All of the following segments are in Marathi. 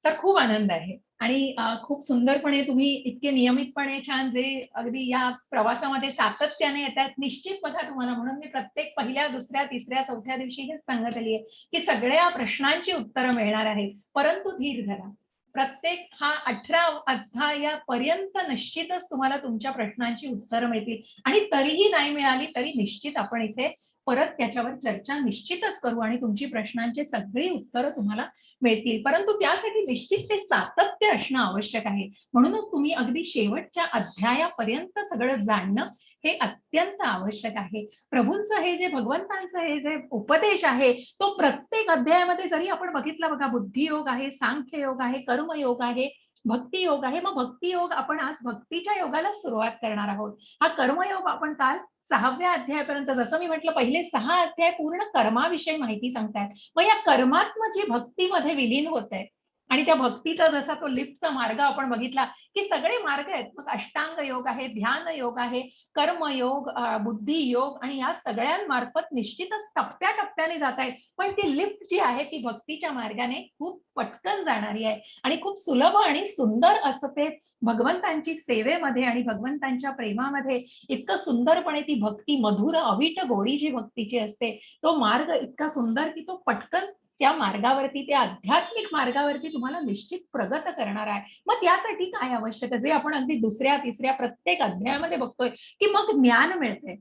तर खूप आनंद आहे आणि खूप सुंदरपणे तुम्ही इतके नियमितपणे छान जे अगदी या प्रवासामध्ये सातत्याने येतात. निश्चित बघा तुम्हाला म्हणून मी प्रत्येक पहिल्या, दुसऱ्या, तिसऱ्या, चौथ्या दिवशी हेच सांगत आली आहे, की सगळ्या प्रश्नांची उत्तरं मिळणार आहेत. परंतु धीर धरा. प्रत्येक हा 18 अध्यायापर्यंत निश्चितच तुम्हाला तुमच्या प्रश्नांची उत्तरं मिळतील आणि तरीही नाही मिळाली तरी निश्चित आपण इथे परत त्याच्यावर चर्चा निश्चितच करू आणि तुमची प्रश्नांची सगळी उत्तरं तुम्हाला मिळतील. परंतु त्यासाठी निश्चित ते सातत्य असणं आवश्यक आहे. म्हणूनच तुम्ही अगदी शेवटच्या अध्यायापर्यंत सगळं जाणणं हे अत्यंत आवश्यक आहे. प्रभूंचं हे जे भगवंतांचं हे जे उपदेश आहे, तो प्रत्येक अध्यायामध्ये जरी आपण बघितला बघा बुद्धियोग आहे, सांख्ययोग आहे, कर्मयोग आहे, भक्तियोग आहे. मग भक्तियोग आपण आज भक्तीच्या योगाला सुरुवात करणार आहोत. हा कर्मयोग आपण काल 6व्या अध्यायापर्यंत जसं मी म्हटलं पहिले 6 अध्याय पूर्ण कर्माविषयी माहिती सांगतायत. मग या कर्मात्म जी भक्तीमध्ये विलीन होते आणि त्या भक्तीचा जसा तो लिफ्टचा मार्ग आपण बघितला, की सगळे मार्ग आहेत. मग अष्टांग योग आहे, ध्यान योग आहे, कर्मयोग, बुद्धी योग आणि या सगळ्यांमार्फत निश्चितच टप्प्या-टप्प्याने जात आहेत. पण ती लिफ्ट जी आहे ती भक्तीच्या मार्गाने खूप पटकन जाणारी आहे आणि खूप सुलभ आणि सुंदर असं ते भगवंतांची सेवेमध्ये आणि भगवंतांच्या प्रेमामध्ये इतकं सुंदरपणे ती भक्ती मधुर अवीट गोडी जी भक्तीची असते, तो मार्ग इतका सुंदर की तो पटकन त्या मार्गावरती, त्या आध्यात्मिक मार्गावरती तुम्हाला निश्चित प्रगत करणार आहे. मग त्यासाठी काय आवश्यक आहे? जे आपण अगदी दुसऱ्या, तिसऱ्या प्रत्येक अध्यायामध्ये बघतोय, की मग ज्ञान मिळतंय.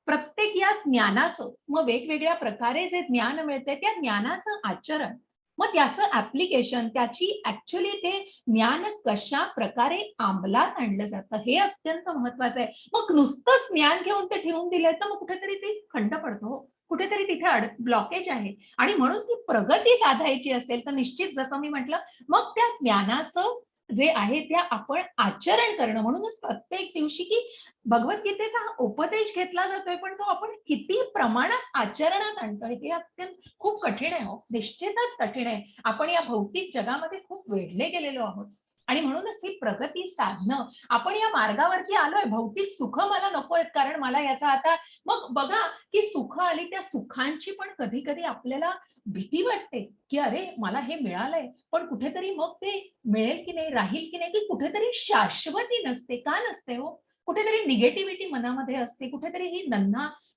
प्रत्येक या ज्ञानाचं मग वेगवेगळ्या प्रकारे जे ज्ञान मिळतंय, त्या ज्ञानाचं आचरण, मग त्याचं ॲप्लिकेशन, त्याची ॲक्चुअली ते ज्ञान कशा प्रकारे अंमलात आणलं जातं, हे अत्यंत महत्वाचं आहे. मग नुसतंच ज्ञान घेऊन ते ठेवून दिलंय, तर मग कुठेतरी ते खंड पडतो हो. कुठेतरी तिथे ब्लॉकेज आहे आणि म्हणून ती प्रगती साधायची असेल, तर निश्चित जसं मी म्हटलं, मग त्या ज्ञानाचं जे आहे त्या आपण आचरण करणं. म्हणूनच प्रत्येक दिवशी की भगवद्गीतेचा हा उपदेश घेतला जातोय, पण तो आपण किती प्रमाणात आचरणात आणतोय हे अत्यंत खूप कठीण आहे हो. निश्चितच कठीण आहे. आपण या भौतिक जगामध्ये खूप वेढले गेलेलो आहोत आणि म्हणूनच ही प्रगती साधणं, आपण या मार्गावरती आलोय. भौतिक सुख मला नकोयत, कारण मला याचा आता मग बघा, की सुख आली, त्या सुखांची पण कधी-कधी आपल्याला भीती वाटते, की अरे मला हे मिळालंय, पण कुठेतरी मग ते मिळेल की नाही, राहील की नाही, की कुठेतरी शाश्वती नसते. का नसते हो? कुठेतरी निगेटिव्हिटी मनामध्ये असते, कुठेतरी ही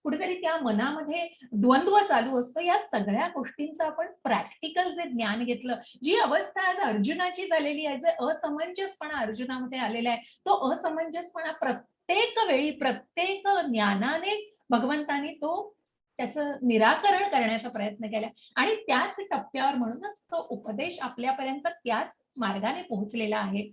कुठेतरी त्या मनामध्ये द्वंद्व चालू असतं. या सगळ्या गोष्टींचं आपण प्रॅक्टिकल जे ज्ञान घेतलं, जी अवस्था आज अर्जुनाची झालेली आहे, जे असमंजसपणा अर्जुनामध्ये आलेला आहे, तो असमंजसपणा प्रत्येक वेळी, प्रत्येक ज्ञानाने भगवंतानी तो त्याचं निराकरण करण्याचा प्रयत्न केला आणि त्याच टप्प्यावर म्हणूनच तो उपदेश आपल्यापर्यंत त्याच मार्गाने पोहोचलेला आहे.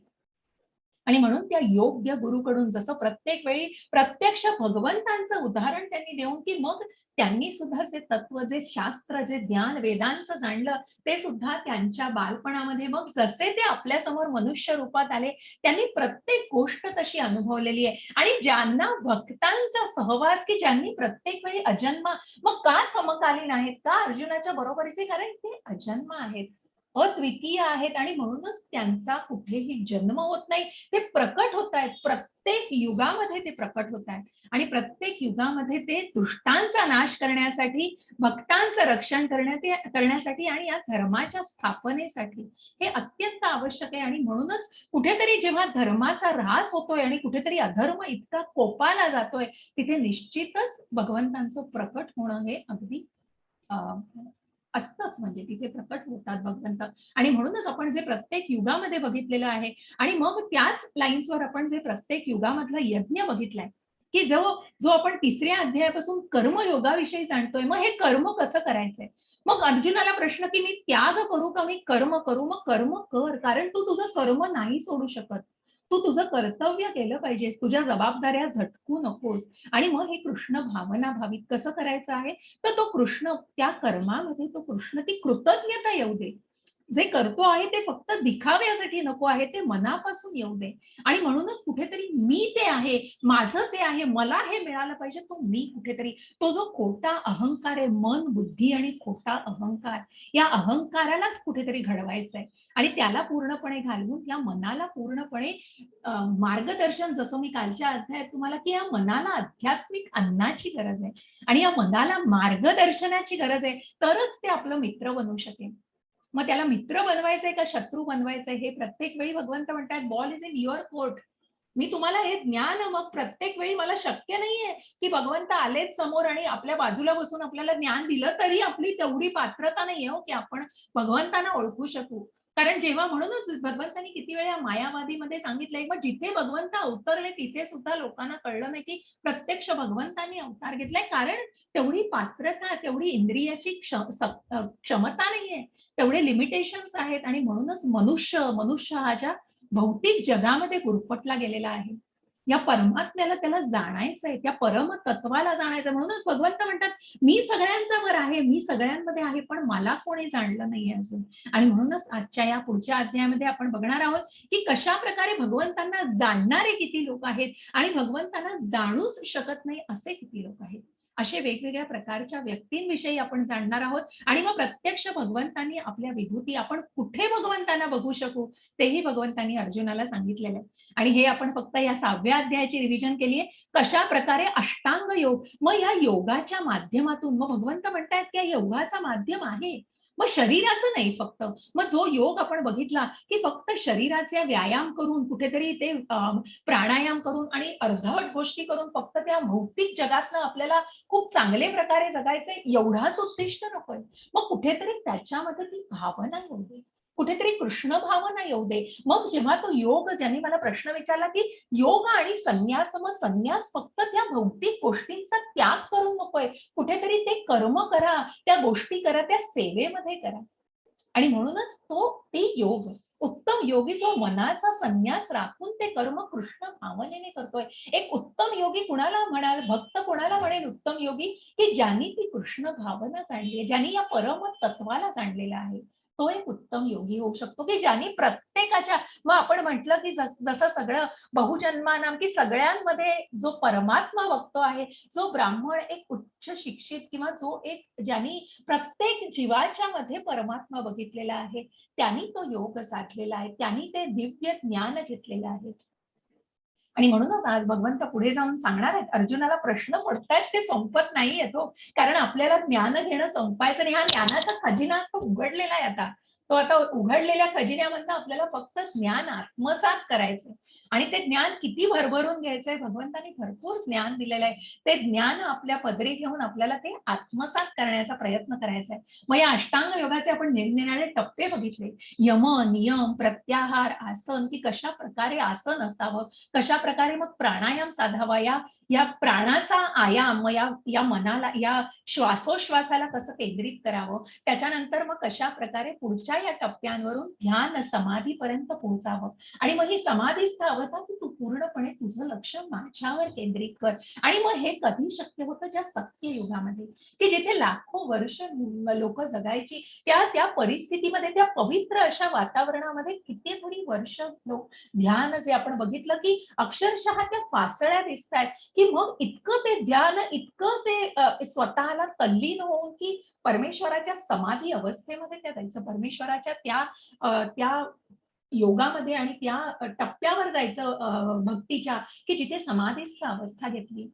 आणि म्हणून त्या योग्य गुरुकडून जसं प्रत्येक वेळी प्रत्यक्ष भगवंतांचं उदाहरण त्यांनी देऊन, की मग त्यांनी सुद्धा जे तत्व, जे शास्त्र, जे ज्ञान वेदांचं जाणलं, ते सुद्धा त्यांच्या बालपणामध्ये मग जसे ते आपल्यासमोर मनुष्य रूपात आले, त्यांनी प्रत्येक गोष्ट तशी अनुभवलेली आहे. आणि ज्यांना भक्तांचा सहवास, की ज्यांनी प्रत्येक वेळी अजन्मा, मग का समकालीन आहेत, का अर्जुनाच्या बरोबरीचे? कारण ते अजन्म आहेत, अद्वितीय आहेत आणि म्हणूनच त्यांचा कुठेही जन्म होत नाही. ते प्रकट होत आहेत. प्रत्येक युगामध्ये ते प्रकट होत आहेत आणि प्रत्येक युगामध्ये ते दुष्टांचा नाश करण्यासाठी, भक्तांचं रक्षण करण्यासाठी आणि या धर्माच्या स्थापनेसाठी हे अत्यंत आवश्यक आहे. आणि म्हणूनच कुठेतरी जेव्हा धर्माचा ऱ्हास होतोय आणि कुठेतरी अधर्म इतका कोपाला जातोय, तिथे निश्चितच भगवंतांचं प्रकट होणं हे अगदी अ, असतंच. म्हणजे तिथे प्रकट होतात भगवंत आणि म्हणूनच आपण जे प्रत्येक युगामध्ये बघितलेलं आहे आणि मग त्याच लाईन्सवर आपण जे प्रत्येक युगामधला यज्ञ बघितलाय, की जो जो आपण 3ऱ्या अध्यायापासून कर्मयोगाविषयी जाणतोय. मग हे कर्म कसं करायचंय? मग अर्जुनाला प्रश्न, की मी त्याग करू का मी कर्म करू? मग कर्म कर, कारण तू तुझं कर्म नाही सोडू शकत. तू तुझं कर्तव्य केलं पाहिजेस. तुझ्या जबाबदाऱ्या झटकू नकोस. आणि मग हे कृष्ण भावना भावित कसं करायचं आहे? तर तो कृष्ण त्या कर्मामध्ये तो कृष्ण ती कृतज्ञता येऊ दे. जे करतो आहे ते फक्त दिखाव्यासाठी नको आहे, ते मनापासून येऊ दे. आणि म्हणूनच कुठेतरी मी ते आहे, माझं ते आहे, मला हे मिळालं पाहिजे, तो मी कुठेतरी, तो जो खोटा अहंकार आहे, मन, बुद्धी आणि खोटा अहंकार, या अहंकारालाच कुठेतरी घडवायचंय आणि त्याला पूर्णपणे घालवून या मनाला पूर्णपणे मार्गदर्शन, जसं मी कालच्या अध्यायात तुम्हाला, की या मनाला आध्यात्मिक अन्नाची गरज आहे आणि या मनाला मार्गदर्शनाची गरज आहे, तरच ते आपलं मित्र बनू शकेल. मग त्याला मित्र बनवायचंय का शत्रू बनवायचंय हे प्रत्येक वेळी भगवंत म्हणतात, ball is in your court. मी तुम्हाला हे ज्ञान मग प्रत्येक वेळी मला शक्य नाहीये की भगवंत आलेच समोर आणि आपल्या बाजूला बसून आपल्याला ज्ञान दिलं तरी आपली तेवढी पात्रता नाहीये हो की आपण भगवंतांना ओळखू शकू. कारण जेव्हा म्हणूनच भगवंतांनी किती वेळा मायावादीमध्ये सांगितलंय, मग जिथे भगवंत अवतरले तिथे सुद्धा लोकांना कळलं नाही की प्रत्यक्ष भगवंतांनी अवतार घेतलाय. कारण तेवढी पात्रता, तेवढी इंद्रियाची क्षमता नाहीये, तेवढे लिमिटेशन्स आहेत. आणि म्हणूनच मनुष्य हा ज्या भौतिक जगामध्ये गुरफटला गेलेला आहे, या परमात्म्याला त्याला जाणायचंय, त्या परमतत्वाला जाणायचं. म्हणूनच भगवंत म्हणतात, मी सगळ्यांचा वर आहे, मी सगळ्यांमध्ये आहे, पण मला कोणी जाणलं नाहीये अजून. आणि म्हणूनच आजच्या या पुढच्या अध्यायामध्ये आपण बघणार आहोत की कशा प्रकारे भगवंतांना जाणणारे किती लोक आहेत आणि भगवंतांना जाणूच शकत नाही असे किती लोक आहेत. असे वेगवेगळ्या प्रकारच्या व्यक्तींविषयी आपण जाणणार आहोत. आणि मग प्रत्यक्ष भगवंतांनी आपल्या विभूती आपण कुठे भगवंतांना बघू शकू तेही भगवंतांनी अर्जुनाला सांगितलेलं आहे. आणि हे आपण फक्त या 6व्या अध्यायाची रिव्हिजन केली आहे. कशा प्रकारे अष्टांग योग, मग या योगाच्या माध्यमातून मग भगवंत म्हणतायत की या योगाचा माध्यम आहे. मग शरीराचं नाही फक्त. मग जो योग आपण बघितला की फक्त शरीराचे व्यायाम करून कुठेतरी ते प्राणायाम करून आणि अर्धवट गोष्टी करून फक्त त्या भौतिक जगातनं आपल्याला खूप चांगले प्रकारे जगायचंय एवढाच उद्दिष्ट नकोय. मग कुठेतरी त्याच्यामध्ये ती भावना येऊ दे, कुठेतरी कृष्ण भावना येऊ दे. मग जेव्हा तो योग, ज्यांनी मला प्रश्न विचारला की योग आणि संन्यास, मग संन्यास फक्त त्या भौतिक गोष्टींचा त्याग करून नकोय, कुठेतरी ते कर्म करा, त्या गोष्टी करा, त्या सेवेमध्ये करा. आणि म्हणूनच ती योग, उत्तम योगी जो मनाचा संन्यास राखून ते कर्म कृष्ण भावनेने करतोय. एक उत्तम योगी कुणाला म्हणाल, भक्त कुणाला म्हणेल उत्तम योगी, की ज्यांनी ती कृष्ण भावना जाणली आहे, ज्यांनी या परम तत्वाला जाणलेला आहे, तो एक उत्तम योगी होऊ शकतो. की ज्यांनी प्रत्येकाच्या, मग आपण म्हटलं की जसं सगळं बहुजन्मानाम, की सगळ्यांमध्ये जो परमात्मा बघतो आहे, जो ब्राह्मण एक उच्च शिक्षित किंवा जो एक ज्यांनी प्रत्येक जीवाच्या मध्ये परमात्मा बघितलेला आहे, त्यांनी तो योग साधलेला आहे, त्यांनी ते दिव्य ज्ञान घेतलेलं आहे. आणि म्हणूनच आज भगवंत पुढे जाऊन सांगणार आहेत, अर्जुनाला प्रश्न पडतायत ते संपत नाहीये तो. कारण आपल्याला ज्ञान घेणं संपायचं नाही. हा ज्ञानाचा खजिना असा उघडलेला आहे आता. तो आता उघडलेल्या खजिन्यामधनं आपल्याला फक्त ज्ञान आत्मसात करायचं आणि ते ज्ञान किती भरभरून घ्यायचंय. भगवंतांनी भरपूर ज्ञान दिलेलं आहे. ते ज्ञान आपल्या पदरी घेऊन आपल्याला ते आत्मसात करण्याचा प्रयत्न करायचा आहे. मग या अष्टांग योगाचे आपण निरनिराळे टप्पे बघितले. यम, नियम, प्रत्याहार, आसन, की कशा प्रकारे आसन असावं, कशा प्रकारे मग प्राणायाम साधावा, या प्राणाचा आयाम, मग या मनाला, या श्वासोश्वासाला कसं केंद्रित करावं, त्याच्यानंतर मग कशा प्रकारे पुढच्या या टप्प्यांवरून ध्यान समाधीपर्यंत पोहोचावं. आणि मग ही समाधीस्थ अवस्था की तू पूर्णपणे तुझं लक्ष माझ्यावर केंद्रित कर. आणि मग हे कधी शक्य होतं, ज्या सत्य युगामध्ये, की जिथे लाखो वर्ष लोक जगायची, त्या परिस्थितीमध्ये, त्या पवित्र अशा वातावरणामध्ये कितीतरी वर्ष लोक ध्यान, जे आपण बघितलं की अक्षरशः त्या फासळ्या दिसतायत, की मग इतकं ते ध्यान, इतकं ते स्वतःला तल्लीन होऊन की परमेश्वराच्या समाधी अवस्थेमध्ये त्या जायचं, परमेश्वराच्या त्या योगामध्ये आणि त्या टप्प्यावर जायचं भक्तीच्या, की जिथे समाधीस्थ अवस्था घेतली.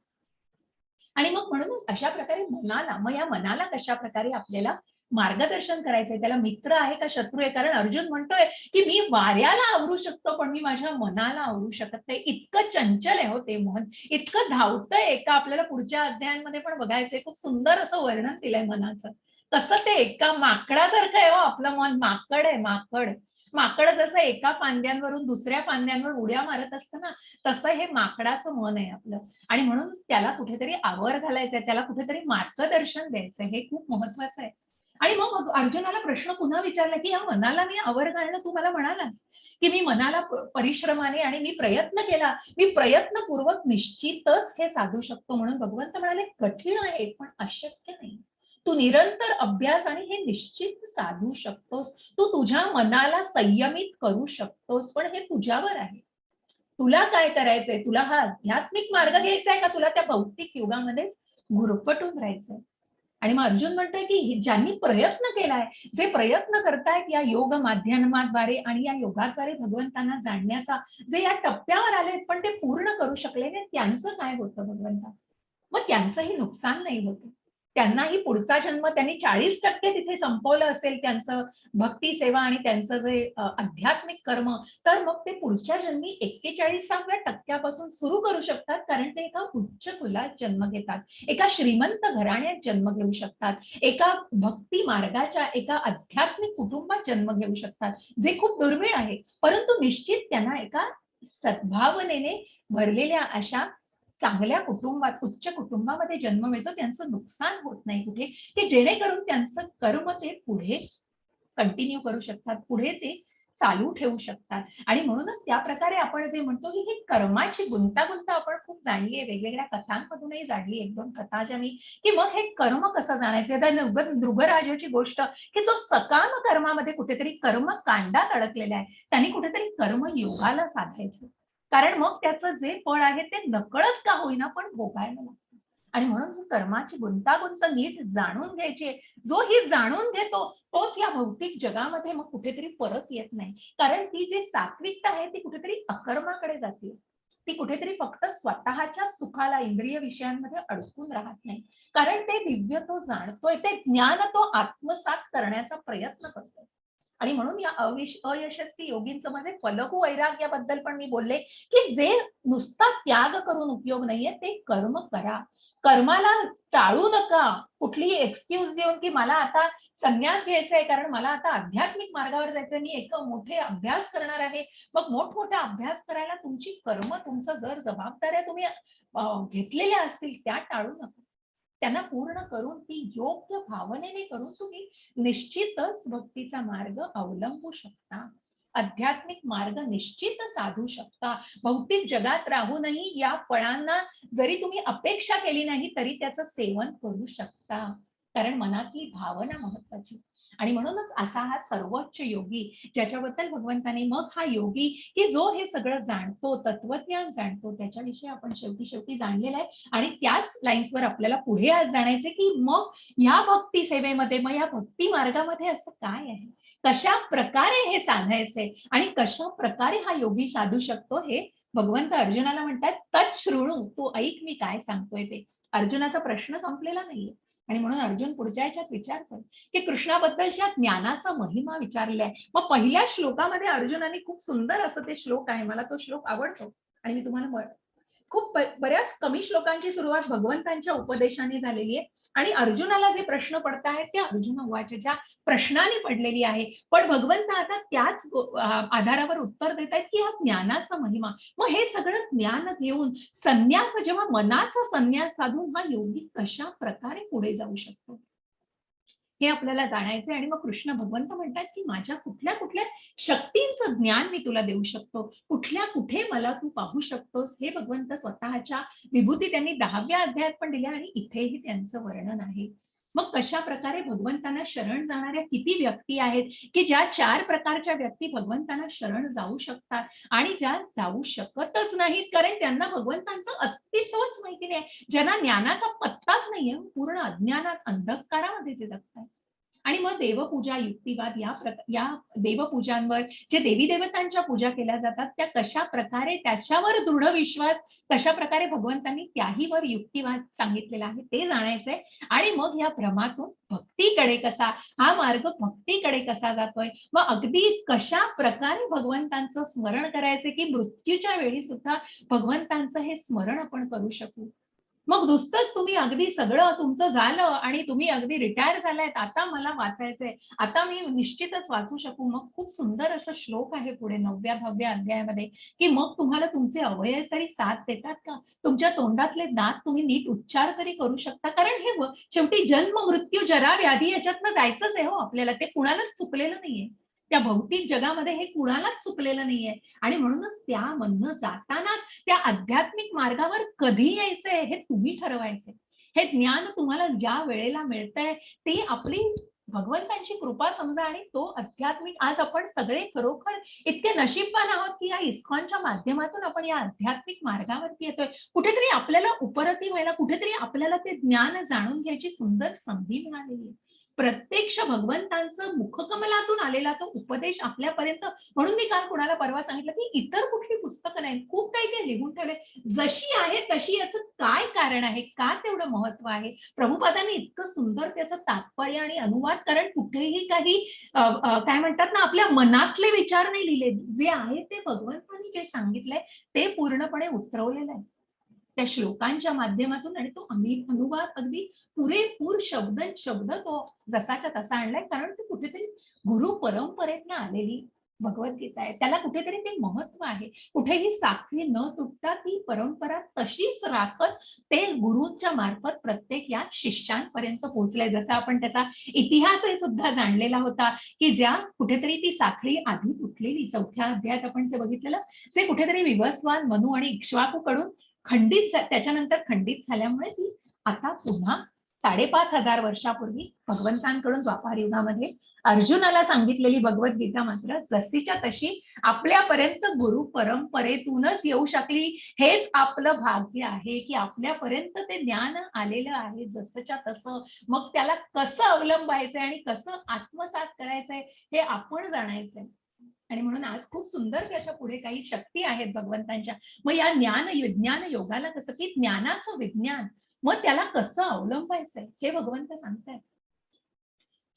आणि मग म्हणूनच अशा प्रकारे मनाला, मग या मनाला कशा प्रकारे आपल्याला मार्गदर्शन करायचंय, त्याला मित्र आहे का शत्रू आहे. कारण अर्जुन म्हणतोय की मी वाऱ्याला आवरू शकतो पण मी माझ्या मनाला आवरू शकत नाही. इतकं चंचल आहे हो ते मन, इतकं धावतंय. एका आपल्याला पुढच्या अध्यायांमध्ये पण बघायचंय, खूप सुंदर असं वर्णन दिलंय मनाचं. कसं ते एका माकडासारखं आहे हो आपलं मन. माकड आहे, माकड. माकड जसं एका फांद्यांवरून दुसऱ्या फांद्यांवर उड्या मारत असतं ना, तसं हे माकडाचं मन आहे आपलं. आणि म्हणून त्याला कुठेतरी आवर घालायचंय, त्याला कुठेतरी मार्गदर्शन द्यायचंय, हे खूप महत्वाचं आहे. आणि मग अर्जुनाला प्रश्न पुन्हा विचारला की या मनाला मी आवर घालणं, तू मला म्हणालास की मी मनाला परिश्रमाने, आणि मी प्रयत्न केला, मी प्रयत्नपूर्वक निश्चितच हे साधू शकतो. म्हणून भगवंत म्हणाले कठीण आहे पण अशक्य नाही. तू निरंतर अभ्यास आणि हे निश्चित साधू शकतोस. तू तुझ्या मनाला संयमित करू शकतोस, पण हे तुझ्यावर आहे. तुला काय करायचंय? तुला हा आध्यात्मिक मार्ग घ्यायचा आहे का तुला त्या भौतिक युगामध्येच गुरफटून राहायचंय? आणि मग अर्जुन म्हणतोय की ज्यांनी प्रयत्न केलाय, जे प्रयत्न करतायत या योग माध्यमाद्वारे आणि या योगाद्वारे भगवंतांना जाणण्याचा, जे या टप्प्यावर आलेत पण ते पूर्ण करू शकले नाही, त्यांचं काय होतं भगवंता? मग त्यांचंही नुकसान नाही होत. त्यांनाही पुढचा जन्म त्यांनी 40% तिथे संपवलं असेल त्यांचं भक्ती सेवा आणि त्यांचं जे आध्यात्मिक कर्म, तर मग ते पुढच्या जन्मी 41व्या टक्क्यापासून सुरू करू शकतात. कारण ते एका उच्च कुलात जन्म घेतात. एका श्रीमंत घराण्यात जन्म घेऊ शकतात. एका भक्ती मार्गाच्या एका आध्यात्मिक कुटुंबात जन्म घेऊ शकतात. जे खूप दुर्मिळ आहे. परंतु निश्चित त्यांना एका सद्भावनेने भरलेल्या अशा चांगल्या कुटुंबात, उच्च कुटुंबामध्ये जन्म मिळतो. त्यांचं नुकसान होत नाही कुठे, की जेणेकरून त्यांचं कर्म ते पुढे कंटिन्यू करू शकतात. पुढे ते चालू ठेवू शकतात. आणि म्हणूनच त्या प्रकारे आपण जे म्हणतो, की ही कर्माची गुंतागुंत आपण खूप जाणली आहे. वेगवेगळ्या कथांमधूनही जाणली 1-2 कथा ज्या मी, की मग हे कर्म कसं जाणायचं. आता नृगराजाची गोष्ट, की जो सकाम कर्मामध्ये कुठेतरी कर्मकांडात अडकलेला आहे, त्यांनी कुठेतरी कर्मयोगाला साधायचं. कारण मग त्याचं जे फळ आहे ते नकळत का होईना पण भोगायला लागतं. आणि म्हणून ही कर्माची गुंतागुंत नीट जाणून घ्यायची आहे. जो ही जाणून घेतो तोच या भौतिक जगामध्ये मग कुठेतरी परत येत नाही. कारण ती जी सात्विकता आहे ती कुठेतरी अकर्माकडे जाते. ती कुठेतरी फक्त स्वतःच्या सुखाला, इंद्रिय विषयांमध्ये अडकून राहत नाही. कारण ते दिव्य तो जाणतोय, ते ज्ञान तो आत्मसात करण्याचा प्रयत्न करतोय. आणि म्हणून या अयशस्वी योगींचं म्हणजे फलगू वैराग्याबद्दल पण मी बोलले, की जे नुसता त्याग करून उपयोग नाहीये, ते कर्म करा. कर्माला टाळू नका. कुठलीही एक्सक्यूज देऊन, की मला आता संन्यास घ्यायचा आहे, कारण मला आता आध्यात्मिक मार्गावर जायचंय. मी एक मोठे अभ्यास करणार आहे. मग मोठमोठा अभ्यास करायला तुमची कर्म, तुमचं जर जबाबदाऱ्या तुम्ही घेतलेल्या असतील, त्या टाळू नका. त्यांना पूर्ण करून ती योग्य भावनेने करून तुम्ही निश्चितच भक्तीचा मार्ग अवलंबू शकता. आध्यात्मिक मार्ग निश्चित साधू शकता. भौतिक जगात राहूनही या फळांना जरी तुम्ही अपेक्षा केली नाही तरी त्याचं सेवन करू शकता. कारण मनातली भावना महत्वाची. आणि म्हणूनच असा हा सर्वोच्च योगी, ज्याच्याबद्दल भगवंताने मग हा योगी, की जो हे सगळं जाणतो, तत्वज्ञान जाणतो, त्याच्याविषयी आपण शेवटी शेवटी जाणलेलं आहे. आणि त्याच लाईन्सवर आपल्याला पुढे आज जाणायचे, की मग या भक्ती सेवेमध्ये, मग या भक्ती मार्गामध्ये असं काय आहे? कशा प्रकारे हे साधायचे आणि कशा प्रकारे हा योगी साधू शकतो, हे भगवंत अर्जुनाला म्हणतात, तच्छृणु, तू ऐक मी काय सांगतोय ते. अर्जुनाचा प्रश्न संपलेला नाहीये. आणि म्हणून अर्जुन पुढच्या ह्याच्यात विचारतोय, की कृष्णाबद्दलच्या ज्ञानाचा महिमा विचारलाय. मग पहिल्या श्लोकामध्ये अर्जुनाने खूप सुंदर असं ते श्लोक आहे. मला तो श्लोक आवडतो आणि मी तुम्हाला खूप बऱ्याच कमी श्लोकांची सुरुवात भगवंतांच्या उपदेशाने झालेली आहे. आणि अर्जुनाला जे प्रश्न पडत आहेत ते अर्जुन उवाचच्या प्रश्नाने पडलेली आहे. पण भगवंत आता त्याच आधारावर उत्तर देत आहेत, की हा ज्ञानाचा महिमा. मग हे सगळं ज्ञान घेऊन संन्यास, जेव्हा मनाचा संन्यास साधून हा योगी कशा प्रकारे पुढे जाऊ शकतो, हे आपल्याला जाणायचंय. आणि मग कृष्ण भगवंत म्हणतात, की माझ्या कुठल्या कुठल्या शक्तींचं ज्ञान मी तुला देऊ शकतो, कुठल्या कुठे मला तू पाहू शकतोस, हे भगवंत स्वतःच्या विभूती त्यांनी 10व्या अध्यायात पण दिल्या आणि इथेही त्यांचं वर्णन आहे. मग कशा प्रकारे भगवंतांना शरण जाणाऱ्या किती व्यक्ती आहेत, की ज्या 4 प्रकारच्या व्यक्ती भगवंतांना शरण जाऊ शकतात आणि ज्या जाऊ शकतच नाहीत, कारण त्यांना भगवंतांचं अस्तित्वच माहिती नाही. ज्यांना ज्ञानाचा पत्ताच नाहीये, पूर्ण अज्ञानात, अंधकारामध्ये जे जगतायत. आणि मग देवपूजा, युक्तिवाद या देवपूजांवर जे देवी-देवतांच्या पूजा केल्या जातात, त्या कशाप्रकारे त्याच्यावर दृढ विश्वास, कशाप्रकारे भगवंतांनी त्याहीवर युक्तिवाद सांगितलेला आहे, ते जाणायचंय. आणि मग या भ्रमातून भक्तीकडे कसा, हा मार्ग भक्तीकडे कसा जातोय, मग अगदी कशाप्रकारे भगवंतांचं स्मरण करायचं, की मृत्यूच्या वेळी सुद्धा भगवंतांचं हे स्मरण आपण करू शकू. मग नुसतंच तुम्ही अगदी सगळं तुमचं झालं आणि तुम्ही अगदी रिटायर झालायत, आता मला वाचायचंय, आता मी निश्चितच वाचू शकू. मग खूप सुंदर असं श्लोक आहे पुढे 9व्या 10व्या अध्यायामध्ये, की मग तुम्हाला तुमचे अवयव तरी साथ देतात का? तुमच्या तोंडातले दात तुम्ही नीट उच्चार तरी करू शकता? कारण हे शेवटी जन्म, मृत्यू, जरा, व्याधी याच्यातनं जायचंच आहे हो आपल्याला. ते कुणालाच चुकलेलं नाहीये. त्या भौतिक जगामध्ये हे कुणालाच चुकलेलं नाहीये. आणि म्हणूनच त्यामधनं जातानाच त्या आध्यात्मिक मार्गावर कधी यायचंय हे तुम्ही ठरवायचंय. हे ज्ञान तुम्हाला ज्या वेळेला मिळतंय ते आपली भगवंतांची कृपा समजा. आणि तो आध्यात्मिक, आज आपण सगळे खरोखर इतके नशीबवान आहोत, की या इस्कॉनच्या माध्यमातून आपण या आध्यात्मिक मार्गावरती येतोय. कुठेतरी आपल्याला उपरती व्हायला, कुठेतरी आपल्याला ते ज्ञान जाणून घ्यायची सुंदर संधी मिळालेली आहे. प्रत्यक्ष भगवंतांचं मुखकमलातून आलेला तो उपदेश आपल्यापर्यंत. म्हणून मी काल कुणाला परवा सांगितलं की इतर कुठली पुस्तकं नाही, खूप काही काही लिहून ठेवले, जशी आहे तशी याचं काय कारण आहे, का तेवढं महत्व आहे. प्रभुपादांनी इतकं सुंदर त्याचं तात्पर्य आणि अनुवाद, कारण कुठेही काही काय म्हणतात ना, आपल्या मनातले विचार नाही लिहिले, जे आहे ते भगवंतांनी जे सांगितलंय ते पूर्णपणे उतरवलेलं आहे त्या श्लोकांच्या माध्यमातून. आणि तो अनुवाद अगदी पुरेपूर शब्द शब्द तो जसाच्या तसा आणलाय, कारण ते कुठेतरी गुरु परंपरेतनं आलेली भगवद्गीता आहे. त्याला कुठेतरी ते महत्व आहे. कुठेही साखळी न तुटता ती परंपरा तशीच राखत ते गुरुच्या मार्फत प्रत्येक या शिष्यांपर्यंत पोहोचलंय. जसं आपण त्याचा इतिहासही सुद्धा जाणलेला होता की ज्या कुठेतरी ती साखळी आधी तुटलेली, चौथ्या अध्यायात आपण जे बघितलेलं, जे कुठेतरी विवस्वान, मनु आणि इक्ष्वाकू कडून खंडित, त्याच्यानंतर खंडित झाल्यामुळे ती आता पुन्हा 5,500 वर्षापूर्वी भगवंतांकडून द्वापार युगामध्ये अर्जुनाला सांगितलेली भगवद्गीता मात्र जशीच्या तशी आपल्यापर्यंत गुरु परंपरेतूनच येऊ शकली. हेच आपलं भाग्य आहे की आपल्यापर्यंत ते ज्ञान आलेलं आहे जसंच्या तसं. मग त्याला कसं अवलंबायचंय आणि कसं आत्मसात करायचंय हे आपण जाणायचंय. आणि म्हणून आज खूप सुंदर त्याच्या पुढे काही शक्ती आहेत भगवंतांच्या. मग या विज्ञान योगाला कसं की ज्ञानाचं विज्ञान, मग त्याला कसं अवलंबायचंय हे भगवंत सांगतायत.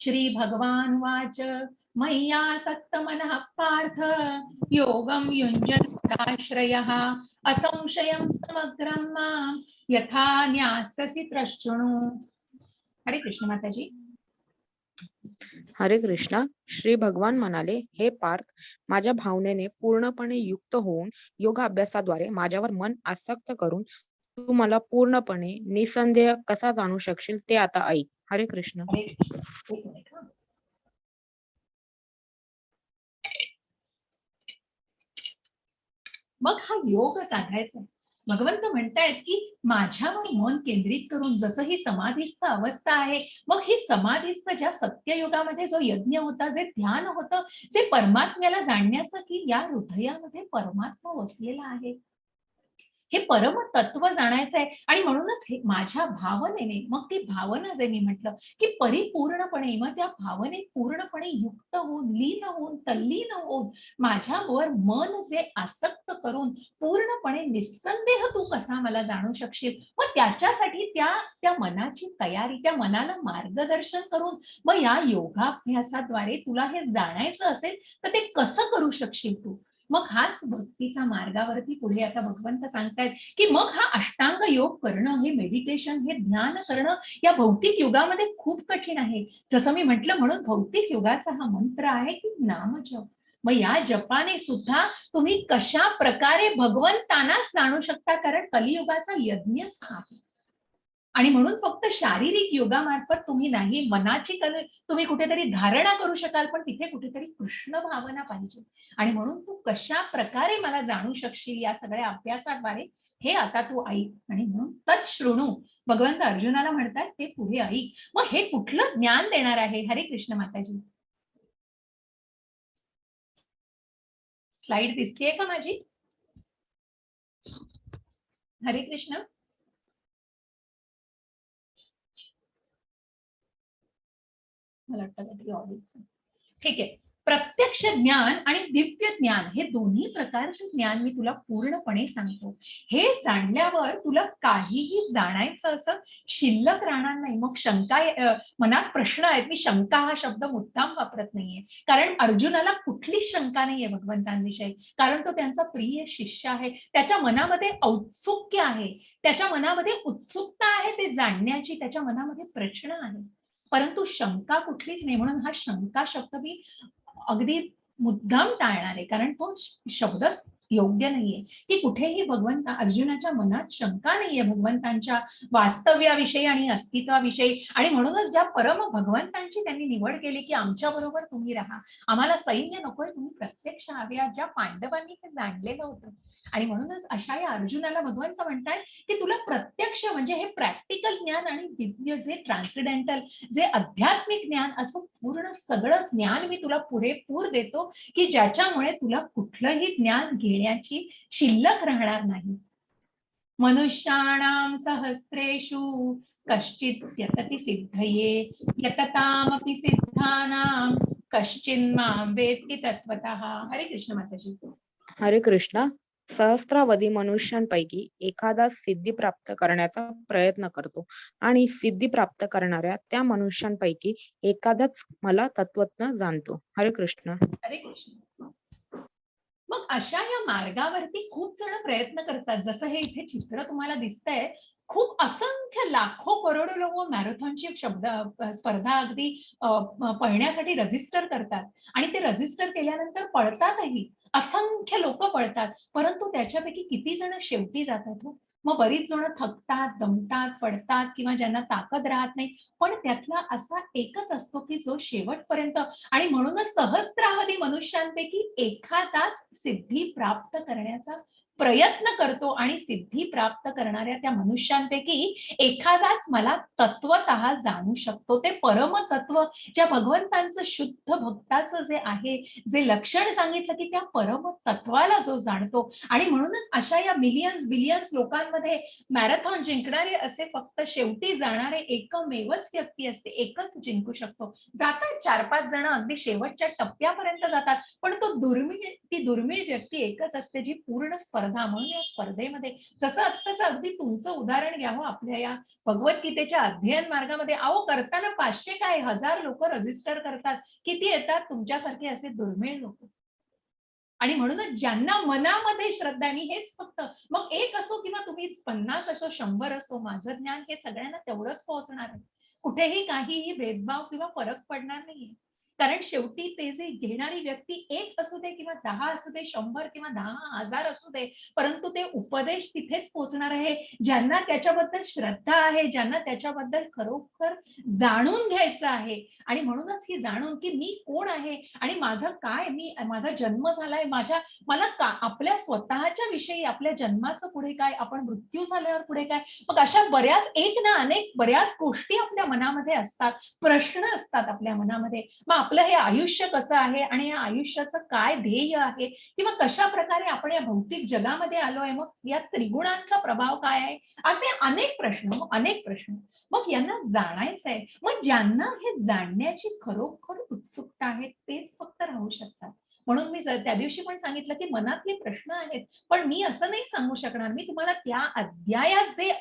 श्री भगवान वाच मय्या मनः पार्थ योगम युञ्जन्मुदाश्रयः असंशयं समग्रं मां यथा न्यास्यसि प्रशृणु. हरे कृष्ण माताजी. हरे कृष्णा. श्री भगवान म्हणाले, हे पार्थ, माझ्या भावनेने पूर्णपणे युक्त होऊन योगाभ्यासाद्वारे माझ्यावर मन आसक्त करून तू मला पूर्णपणे निसंदेह कसा जाणू शकशील ते आता ऐक. हरे कृष्ण. मग हा योग साधायचा. भगवंत म्हणतायत की माझ्यावर मन केंद्रित करून, जसं ही समाधीस्थ अवस्था आहे, मग ही समाधीस्थ ज्या सत्ययुगामध्ये जो यज्ञ होता, जे ध्यान होतं, जे परमात्म्याला जाणण्याचं की या हृदयामध्ये परमात्मा वसलेला आहे, हे परम तत्व जाणायचं आहे. आणि म्हणूनच हे माझ्या भावनेने, मग ती भावना जे मी म्हटलं की परिपूर्णपणे, मग त्या भावनेत पूर्णपणे युक्त होऊन, लीन होऊन, तल्लीन होऊन माझ्यावर मन जे आसक्त करून पूर्णपणे निस्संदेह तू कसा मला जाणू शकशील. मग त्याच्यासाठी त्या मनाची तयारी, त्या मनाला मार्गदर्शन करून मग या योगाभ्यासाद्वारे तुला हे जाणायचं असेल तर ते कसं करू शकशील तू. मग हाच भक्तीचा मार्गावरती पुढे आता भगवंत सांगतायत की मग हा अष्टांग योग करणं, हे मेडिटेशन, हे ध्यान करणं या भौतिक युगामध्ये खूप कठीण आहे. जसं मी म्हटलं, म्हणून भौतिक युगाचा हा मंत्र आहे की नामजप. मग या जपाने सुद्धा तुम्ही कशा प्रकारे भगवंतांनाच जाणू शकता, कारण कलियुगाचा यज्ञच हा आहे. आणि म्हणून फक्त शारीरिक योगामार्फत तुम्ही नाही, मनाची तुम्ही कुठेतरी धारणा करू शकाल, पण तिथे कुठेतरी कृष्ण भावना पाहिजे. आणि म्हणून तू कशा प्रकारे मला जाणू शकशील या सगळ्या अभ्यासाद्वारे, हे आता तू ऐक. आणि म्हणून तत् शृणू, भगवंत अर्जुनाला म्हणतात ते पुढे ऐक. मग हे कुठलं ज्ञान देणार आहे. हरे कृष्ण माताजी. स्लाइड दिसतीये का माझी. हरे कृष्ण. मला वाटतं ठीक आहे. प्रत्यक्ष ज्ञान आणि दिव्य ज्ञान हे दोन्ही प्रकारचे ज्ञान मी तुला पूर्णपणे सांगतो. हे जाणल्यावर तुला काहीही जाणायचं असं शिल्लक राहणार नाही. मग शंका, मनात प्रश्न आहेत, मी शंका हा शब्द मुद्दाम वापरत नाहीये, कारण अर्जुनाला कुठलीच शंका नाहीये भगवंतांविषयी, कारण तो त्यांचा प्रिय शिष्य आहे. त्याच्या मनामध्ये औत्सुक्य आहे, त्याच्या मनामध्ये उत्सुकता आहे ते जाणण्याची, त्याच्या मनामध्ये प्रश्न आहे, परंतु शंका कुठलीच नाही. म्हणून हा शंका शब्द मी अगदी मुद्दाम टाळणार आहे, कारण तो शब्दच योग्य नाहीये. की कुठेही भगवंत अर्जुनाच्या मनात शंका नाहीये भगवंतांच्या वास्तव्याविषयी आणि अस्तित्वाविषयी. आणि म्हणूनच ज्या परम भगवंतांची त्यांनी निवड केली की आमच्या बरोबर तुम्ही राहा, आम्हाला सैन्य नकोय, तुम्ही प्रत्यक्ष हव्या, ज्या पांडवांनी हे जाणलेलं होतं. आणि म्हणूनच अशा या अर्जुनाला भगवंत म्हणतात की तुला प्रत्यक्ष म्हणजे हे प्रॅक्टिकल ज्ञान आणि दिव्य जे ट्रान्सडेंटल, जे आध्यात्मिक ज्ञान, असं पूर्ण सगळं ज्ञान मी तुला पुरेपूर देतो की ज्याच्यामुळे तुला कुठलंही ज्ञान घेण्याची शिल्लक राहणार नाही. मनुष्याणां सहस्रेषु कश्चित् यतति सिद्धये यततामपि सिद्धानां कश्चिन्मां वेत्ति तत्त्वतः. हरे कृष्ण माताजी. हरे कृष्ण. सहस्रावधी मनुष्यांपैकी एखादा सिद्धी प्राप्त करण्याचा प्रयत्न करतो आणि सिद्धी प्राप्त करणाऱ्या त्या मनुष्यांपैकी एखादाच मला तत्वज्ञ जाणतो. हरे कृष्ण. हरे कृष्ण. मग अशा या मार्गावरती खूप जण प्रयत्न करतात. जसं हे इथे चित्र तुम्हाला दिसतंय, खूप असंख्य लाखो करोडो लोक मॅरेथॉनची स्पर्धा अगदी पळण्यासाठी रजिस्टर करतात आणि ते रजिस्टर केल्यानंतर पळतातही. असंख्य लोक पळतात, परंतु त्याच्यापैकी किती जण शेवटी जातात हो? मग बरीच जण थकतात, दमतात, पडतात किंवा ज्यांना ताकद राहत नाही. पण त्यातला असा एकच असतो की जो शेवटपर्यंत, आणि म्हणूनच सहस्त्रावधी मनुष्यांपैकी एखादाच सिद्धी प्राप्त करण्याचा प्रयत्न करतो आणि सिद्धी प्राप्त करणाऱ्या त्या मनुष्यांपैकी एखादाच मला तत्वतः जाणू शकतो. ते परमतत्व ज्या भगवंतांचं शुद्ध भक्ताचं जे आहे, जे लक्षण सांगितलं की त्या परमतत्वाला जो जाणतो. आणि म्हणूनच अशा या मिलियन्स बिलियन्स लोकांमध्ये मॅरेथॉन जिंकणारे असे फक्त शेवटी जाणारे एकमेवच व्यक्ती असते, एकच जिंकू शकतो. जातात 4-5 जण अगदी शेवटच्या टप्प्यापर्यंत जातात, पण ती दुर्मिळ व्यक्ती एकच असते जी पूर्ण स्पर्धा, म्हणून या स्पर्धेमध्ये जसं आत्ताचं अगदी तुमचं उदाहरण घ्या हो, आपल्या या भगवद्गीतेच्या अध्ययन मार्गामध्ये अहो करताना 500 काय 1000 लोक रजिस्टर करतात. किती येतात तुमच्यासारखे असे दुर्मिळ लोक. आणि म्हणूनच ज्यांना मनामध्ये श्रद्धा आहे, मी हेच फक्त, मग एक असो किंवा तुम्ही 50 असो 100 असो, माझं ज्ञान हे सगळ्यांना तेवढंच पोहोचणार आहे. कुठेही काहीही भेदभाव किंवा फरक पडणार नाहीये. कारण शेवटी ते जे घेणारी व्यक्ती एक असू दे किंवा 10 असू दे, 100 किंवा 10,000 असू दे, परंतु ते उपदेश तिथेच पोहोचणार आहे ज्यांना त्याच्याबद्दल श्रद्धा आहे, ज्यांना त्याच्याबद्दल खरोखर जाणून घ्यायचं आहे. आणि म्हणूनच ही जाणून की मी कोण आहे आणि माझं काय, माझा जन्म झालाय, मला आपल्या स्वतःच्या विषयी, आपल्या जन्माचं पुढे काय, आपण मृत्यू झाल्यावर पुढे काय, मग अशा बऱ्याच एक ना अनेक बऱ्याच गोष्टी आपल्या मनामध्ये असतात, प्रश्न असतात आपल्या मनामध्ये. मग आपलं हे आयुष्य कसं आहे आणि या आयुष्याचं काय ध्येय आहे किंवा कशा प्रकारे आपण या भौतिक जगामध्ये आलोय, मग या त्रिगुणांचा प्रभाव काय आहे, असे अनेक प्रश्न. मग यांना जाणायचंय. मग ज्यांना हे जाणण्याची खरोखर उत्सुकता आहे तेच फक्त राहू शकतात. म्हणून मी त्या दिवशी पण सांगितलं की मनातले प्रश्न आहेत, पण मी असं नाही सांगू शकणार. मी तुम्हाला त्या अध्यायात जे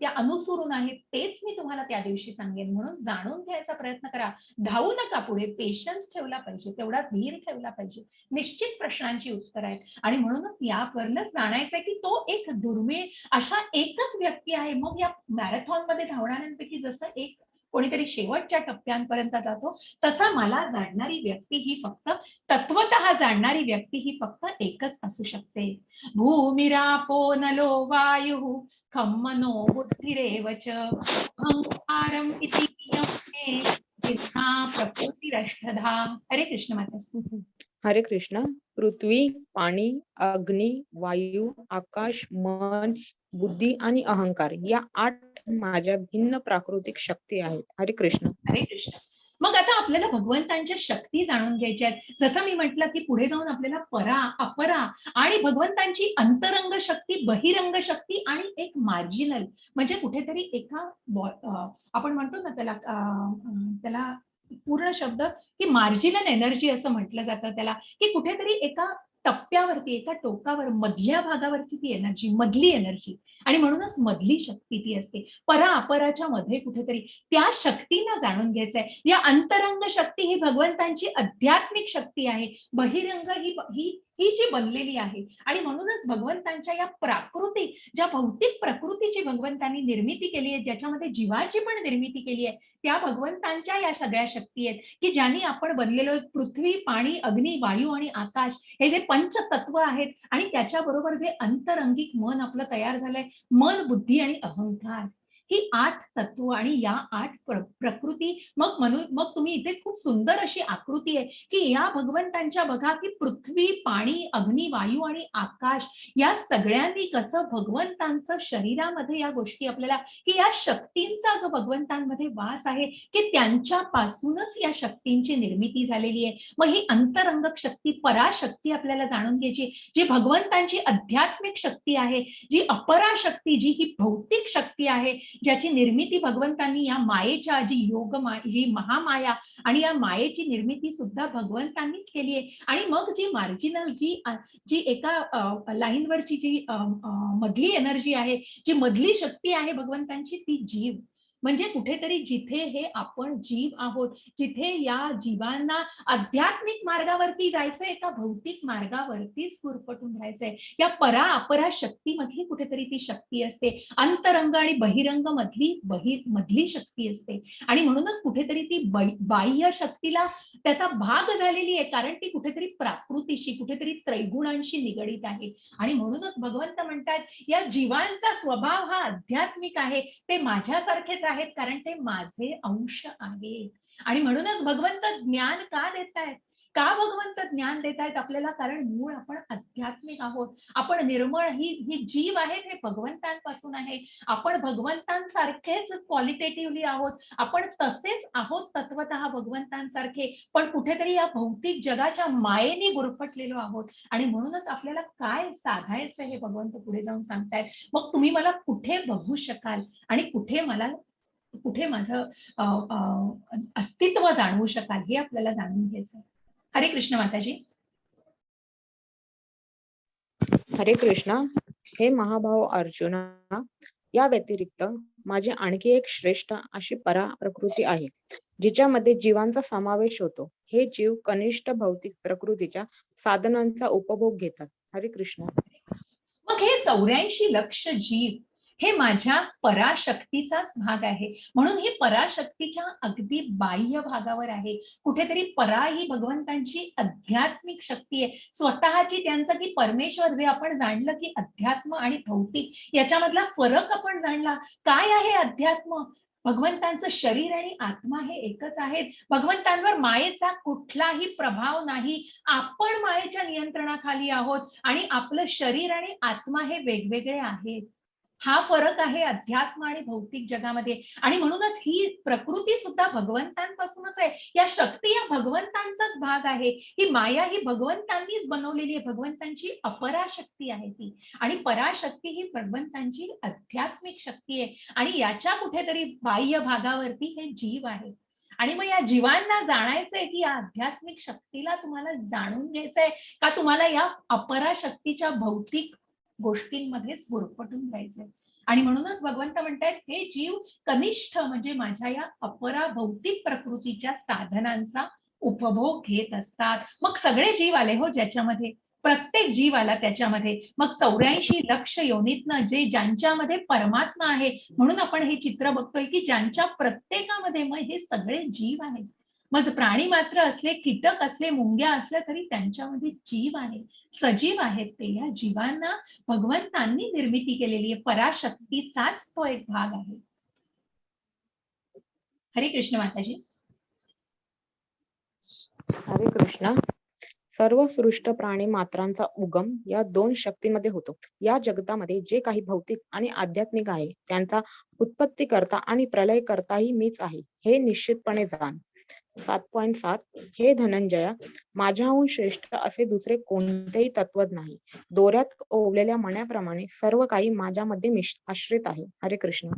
त्या अनुसरून आहेत तेच मी तुम्हाला त्या दिवशी सांगेन. म्हणून जाणून घ्यायचा प्रयत्न करा. धावू नका पुढे. पेशन्स ठेवला पाहिजे, तेवढा धीर ठेवला पाहिजे. निश्चित प्रश्नांची उत्तर आहेत आणि म्हणूनच यावरनंच जाणायचंय की तो एक दुर्मिळ अशा एकच व्यक्ती आहे. मग या मॅरेथॉनमध्ये धावणाऱ्यांपैकी जसं एक कोणीतरी शेवटच्या टप्प्यांपर्यंत जातो, तसा मला जाणणारी व्यक्ती ही फक्त तत्वतः जाणणारी व्यक्ती ही फक्त एकच असू शकते. भूमिरापो नलो वायुः खं मनो बुद्धिरेव च अहंकारम् इति इयं मे जिह्वा प्रकृतिरष्टधा. हरे कृष्ण माता. हरे कृष्ण. पृथ्वी, पाणी, अग्नी, वायू, आकाश, मन, बुद्धी आणि अहंकार या 8 माझ्या भिन्न प्राकृतिक शक्ती आहेत. हरे कृष्ण. हरे कृष्ण. मग आता आपल्याला भगवंतांच्या शक्ती जाणून घ्यायच्या आहेत. जसं मी म्हटलं की पुढे जाऊन आपल्याला परा, अपरा आणि भगवंतांची अंतरंग शक्ती, बहिरंग शक्ती आणि एक मार्जिनल, म्हणजे कुठेतरी आपण म्हणतो ना त्याला पूर्ण शब्द की मार्जिनल एनर्जी असं म्हटलं जातं त्याला, की कुठेतरी एका टप्प्यावरती, एका टोकावर, मधल्या भागावरची ती एनर्जी, मधली एनर्जी, आणि म्हणूनच मधली शक्ती ती असते. परा अपराच्या मध्ये कुठेतरी त्या शक्तींना जाणून घ्यायचंय. या अंतरंग शक्ती ही भगवंतांची आध्यात्मिक शक्ती आहे. बहिरंग ही जी बनलेली आहे. आणि म्हणूनच भगवंतांच्या या ज्या भौतिक प्रकृतीची भगवंतांनी निर्मिती केली आहे, ज्याच्यामध्ये जीवाची पण निर्मिती केली आहे, त्या भगवंतांच्या या सगळ्या शक्ती आहेत की ज्यांनी आपण बनलेलो पृथ्वी, पाणी, अग्नी, वायू आणि आकाश हे जे पंचतत्व आहेत आणि त्याच्याबरोबर जे अंतरंगिक मन आपलं तयार झालंय, मन, बुद्धी आणि अहंकार, ही 8 तत्व आणि या 8 प्रकृती. मग तुम्ही इथे खूप सुंदर अशी आकृती आहे की या भगवंतांच्या बघा की पृथ्वी, पाणी, अग्नी, वायू आणि आकाश या सगळ्यांनी कसं भगवंतांचं शरीरामध्ये या गोष्टी आपल्याला, की या शक्तींचा जो भगवंतांमध्ये वास आहे की त्यांच्यापासूनच या शक्तींची निर्मिती झालेली आहे. मग ही अंतरंगक शक्ती, पराशक्ती आपल्याला जाणून घ्यायची, जी भगवंतांची आध्यात्मिक शक्ती आहे, जी अपराशक्ती, जी ही भौतिक शक्ती आहे, ज्याची निर्मिती भगवंतांनी या मायेच्या जी महामाया आणि या मायेची निर्मिती सुद्धा भगवंतांनीच केली आहे. आणि मग जी मार्जिनल जी एका लाईनवरची जी मधली एनर्जी आहे, जी मधली शक्ती आहे भगवंतांची, ती जीव. म्हणजे कुठेतरी जिथे हे आपण जीव आहोत, जिथे या जीवांना आध्यात्मिक मार्गावरती जायचंय का भौतिक मार्गावरतीच गुरफटून राहायचंय, या परा अपरा शक्तीमधली कुठेतरी ती शक्ती असते. अंतरंग आणि बहिरंग मधली शक्ती असते. आणि म्हणूनच कुठेतरी ती बाह्य शक्तीला त्याचा भाग झालेली आहे, कारण ती कुठेतरी प्राकृतीशी, कुठेतरी त्रैगुणांशी निगडीत आहे. आणि म्हणूनच भगवंत म्हणतात, या जीवांचा स्वभाव हा आध्यात्मिक आहे. ते माझ्यासारखेच आहेत, कारण ते माझे अंश आहेत. आणि म्हणूनच भगवंत ज्ञान का देतायत? का भगवंत ज्ञान देतायत आपल्याला? कारण मूळ आपण आध्यात्मिक आहोत. आपण निर्मळ ही जीव आहेत, हे भगवंतांपासून आहे. आपण भगवंतांसारखेच क्वालिटेटिव्हली आहोत. आपण तसेच आहोत तत्वतः भगवंतांसारखे, पण कुठेतरी या भौतिक जगाच्या मायेने गुरफटलेलो आहोत. आणि म्हणूनच आपल्याला काय साधायचं हे भगवंत पुढे जाऊन सांगतायत. मग तुम्ही मला कुठे बघू शकाल आणि कुठे माझं अस्तित्व जाणवू शकाल, हे आपल्याला जाणून घ्यायचं. हरे कृष्ण माताजी. हरे कृष्णा. हे महाभाव अर्जुना, या व्यतिरिक्त माझी आणखी एक श्रेष्ठ अशी परा प्रकृती आहे, जिच्यामध्ये जीवांचा समावेश होतो. हे जीव कनिष्ठ भौतिक प्रकृतीच्या साधनांचा उपभोग घेतात. हरे कृष्ण. मग हे 84 लक्ष जीव हे माझ्या पराशक्तीचाच भाग आहे. म्हणून ही पराशक्तीच्या अगदी बाह्य भागावर आहे. कुठेतरी परा ही भगवंतांची आध्यात्मिक शक्ती आहे. स्वतःची त्यांचं की परमेश्वर, जे आपण जाणलं की अध्यात्म आणि भौतिक याच्यामधला फरक आपण जाणला. काय आहे अध्यात्म? भगवंतांचं शरीर आणि आत्मा हे एकच आहेत. भगवंतांवर मायेचा कुठलाही प्रभाव नाही. आपण मायेच्या नियंत्रणाखाली आहोत आणि आपलं शरीर आणि आत्मा हे वेगवेगळे आहेत. हा फरक आहे अध्यात्म आणि भौतिक जगामध्ये. आणि म्हणूनच ही प्रकृती सुद्धा भगवंतांपासूनच आहे. या शक्ती या भगवंतांचाच भाग आहे. ही माया ही भगवंतांनीच बनवलेली आहे. भगवंतांची अपराशक्ती आहे ती. आणि पराशक्ती ही भगवंतांची आध्यात्मिक शक्ती आहे. आणि याच्या कुठेतरी बाह्य भागावरती हे जीव आहे. आणि मग या जीवांना जाणायचंय की या आध्यात्मिक शक्तीला तुम्हाला जाणून घ्यायचंय, का तुम्हाला या अपराशक्तीच्या भौतिक गोष्टींमध्येच गुरफटून राहायचंय? आणि म्हणूनच भगवंत म्हणतायत, हे जीव कनिष्ठ म्हणजे माझ्या या अपरा भौतिक प्रकृतीच्या साधनांचा उपभोग घेत असतात. मग सगळे जीव आले हो ज्याच्यामध्ये, प्रत्येक जीव आला त्याच्यामध्ये. मग 84 लक्ष योनीतनं ज्यांच्यामध्ये परमात्मा आहे, म्हणून आपण हे चित्र बघतोय की ज्यांच्या प्रत्येकामध्ये मग हे सगळे जीव आहेत. मग प्राणी मात्र असले, कीटक असले, मुंग्या असल्या, तरी त्यांच्यामध्ये जीव आहे, सजीव आहेत ते. या जीवांना भगवंतांनी निर्मिती केलेली आहे. पराशक्तीचाच तो एक भाग आहे. हरे कृष्ण माताजी. हरे कृष्णा. सर्व सृष्ट प्राणी मात्रांचा उगम या दोन शक्तीमध्ये होतो. या जगतामध्ये जे काही भौतिक आणि आध्यात्मिक आहे, त्यांचा उत्पत्ती करता आणि प्रलय करताही मीच आहे, हे निश्चितपणे जाण. 7.7. हे धनंजया, माझ्याहून श्रेष्ठ असे दुसरे कोणतेही तत्वज्ञ नाही. दोऱ्यात ओवलेल्या मण्याप्रमाणे सर्व काही माझ्यामध्ये आश्रित आहे. हरे कृष्ण.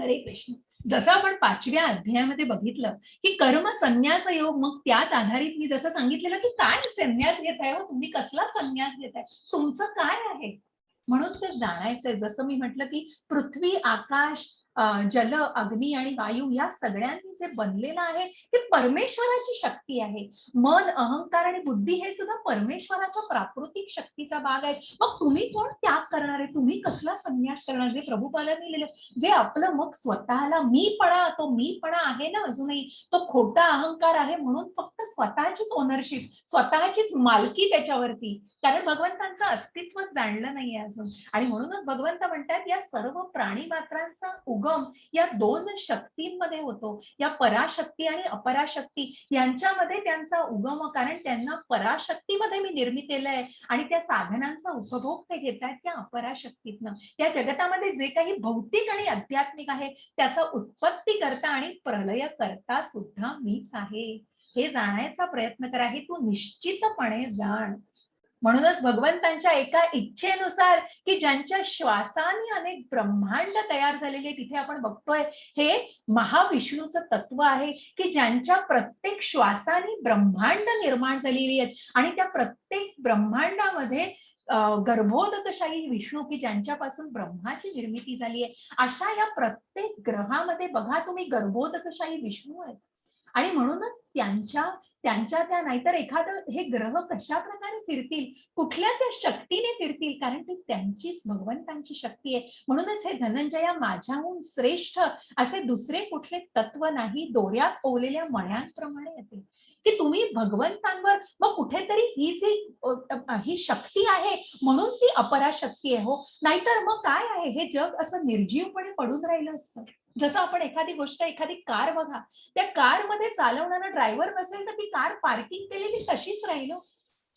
हरे कृष्ण. जसं आपण 5व्या अध्यायामध्ये बघितलं की कर्म संन्यास योग, मग त्याच आधारित मी जसं सांगितलेलं की काय संन्यास घेताय हो तुम्ही, कसला संन्यास घेताय, तुमचं काय आहे? म्हणून ते जाणायचंय. जसं मी म्हटलं की पृथ्वी, आकाश, जल, अग्नी आणि वायू या सगळ्यांनी जे बनलेलं आहे ते परमेश्वराची शक्ती आहे. मन, अहंकार आणि बुद्धी हे सुद्धा परमेश्वराच्या प्राकृतिक शक्तीचा भाग आहे. मग तुम्ही कोण त्याग करणार आहे? तुम्ही कसला संन्यास करणार? जे प्रभुपादांनी लिहिलं, जे आपलं मग स्वतःला मीपणा, तो मीपणा आहे ना अजूनही, तो खोटा अहंकार आहे, म्हणून फक्त स्वतःचीच ओनरशिप, स्वतःचीच मालकी त्याच्यावरती. कारण भगवंतांचं अस्तित्व जाणलं नाहीये अजून. आणि म्हणूनच भगवंत म्हणतात, या सर्व प्राणी मात्रांचा उगम या दोन शक्तींमध्ये होतो, या पराशक्ती आणि अपराशक्ती यांच्यामध्ये त्यांचा उगम. कारण त्यांना पराशक्तीमध्ये मी निर्मित केलंय आणि त्या साधनांचा उपभोग ते घेत आहेत त्या अपराशक्तीतनं. या जगतामध्ये जे काही भौतिक आणि आध्यात्मिक आहे त्याचा उत्पत्ती करता आणि प्रलय करता सुद्धा मीच आहे. हे जाणायचा प्रयत्न करा. हे तू निश्चितपणे जाण. म्हणूनच भगवंतांच्या एका इच्छेनुसार की ज्यांच्या श्वासाने अनेक ब्रह्मांड तयार झालेले तिथे आपण बघतोय हे महाविष्णूचं तत्व आहे की ज्यांच्या प्रत्येक श्वासाने ब्रह्मांड निर्माण झालेली आहेत आणि त्या प्रत्येक ब्रह्मांडामध्ये गर्भोदकशाही विष्णू की ज्यांच्यापासून ब्रह्माची निर्मिती झाली आहे अशा या प्रत्येक ग्रहामध्ये बघा तुम्ही गर्भोदकशाही विष्णू आहेत आणि म्हणूनच त्यांच्या त्या नाहीतर एखादं हे ग्रह कशा प्रकारे फिरतील कुठल्या त्या शक्तीने फिरतील कारण ती त्यांचीच भगवंतांची शक्ती आहे म्हणूनच हे धनंजया माझ्याहून श्रेष्ठ असे दुसरे कुठले तत्व नाही दोऱ्यात ओवलेल्या मण्यांप्रमाणे येते की तुम्ही भगवंतांवर मग कुठेतरी ही शक्ती आहे म्हणून ती अपराशक्ती आहे हो नाहीतर मग काय आहे हे जग असं निर्जीवपणे पडून राहिलं असतं जसं आपण एखादी गोष्ट एखादी कार बघा त्या कारमध्ये चालवणारा ड्रायव्हर नसेल तर ती कार पार्किंग केलेली तशीच राहील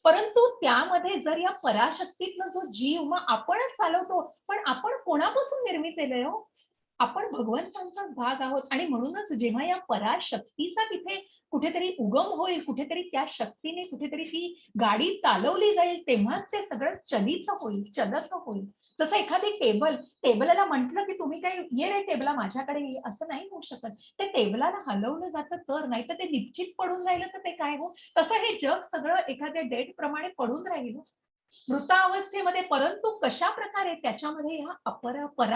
परंतु त्यामध्ये जर या पराशक्तीतला जो जीव मग आपणच चालवतो पण आपण कोणापासून निर्मित केलंय हो आपण भगवंतांचाच भाग आहोत आणि म्हणूनच जेव्हा या पराशक्तीचा तिथे कुठेतरी उगम होईल कुठेतरी त्या शक्तीने कुठेतरी ती गाडी चालवली जाईल तेव्हाच ते सगळं चलत होईल जसं एखादी टेबलला म्हटलं की तुम्ही काही ये रे टेबला माझ्याकडे ये असं नाही होऊ शकत त्या टेबलाला हलवलं जातं तर नाही तर ते निश्चित पडून राहिलं तर ते काय हो तसं हे जग सगळं एखाद्या डेट प्रमाणे पडून राहिलं मृतावस्थेमध्ये परंतु कशा प्रकारे त्याच्यामध्ये ह्या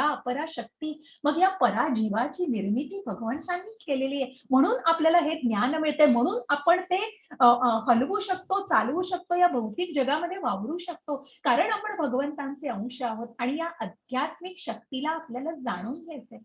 अपरा शक्ती मग या पराजीवाची निर्मिती भगवंतांनीच केलेली आहे म्हणून आपल्याला हे ज्ञान मिळते म्हणून आपण ते हलवू शकतो चालवू शकतो या भौतिक जगामध्ये वावरू शकतो कारण आपण भगवंतांचे अंश आहोत आणि या आध्यात्मिक शक्तीला आपल्याला जाणून घ्यायचंय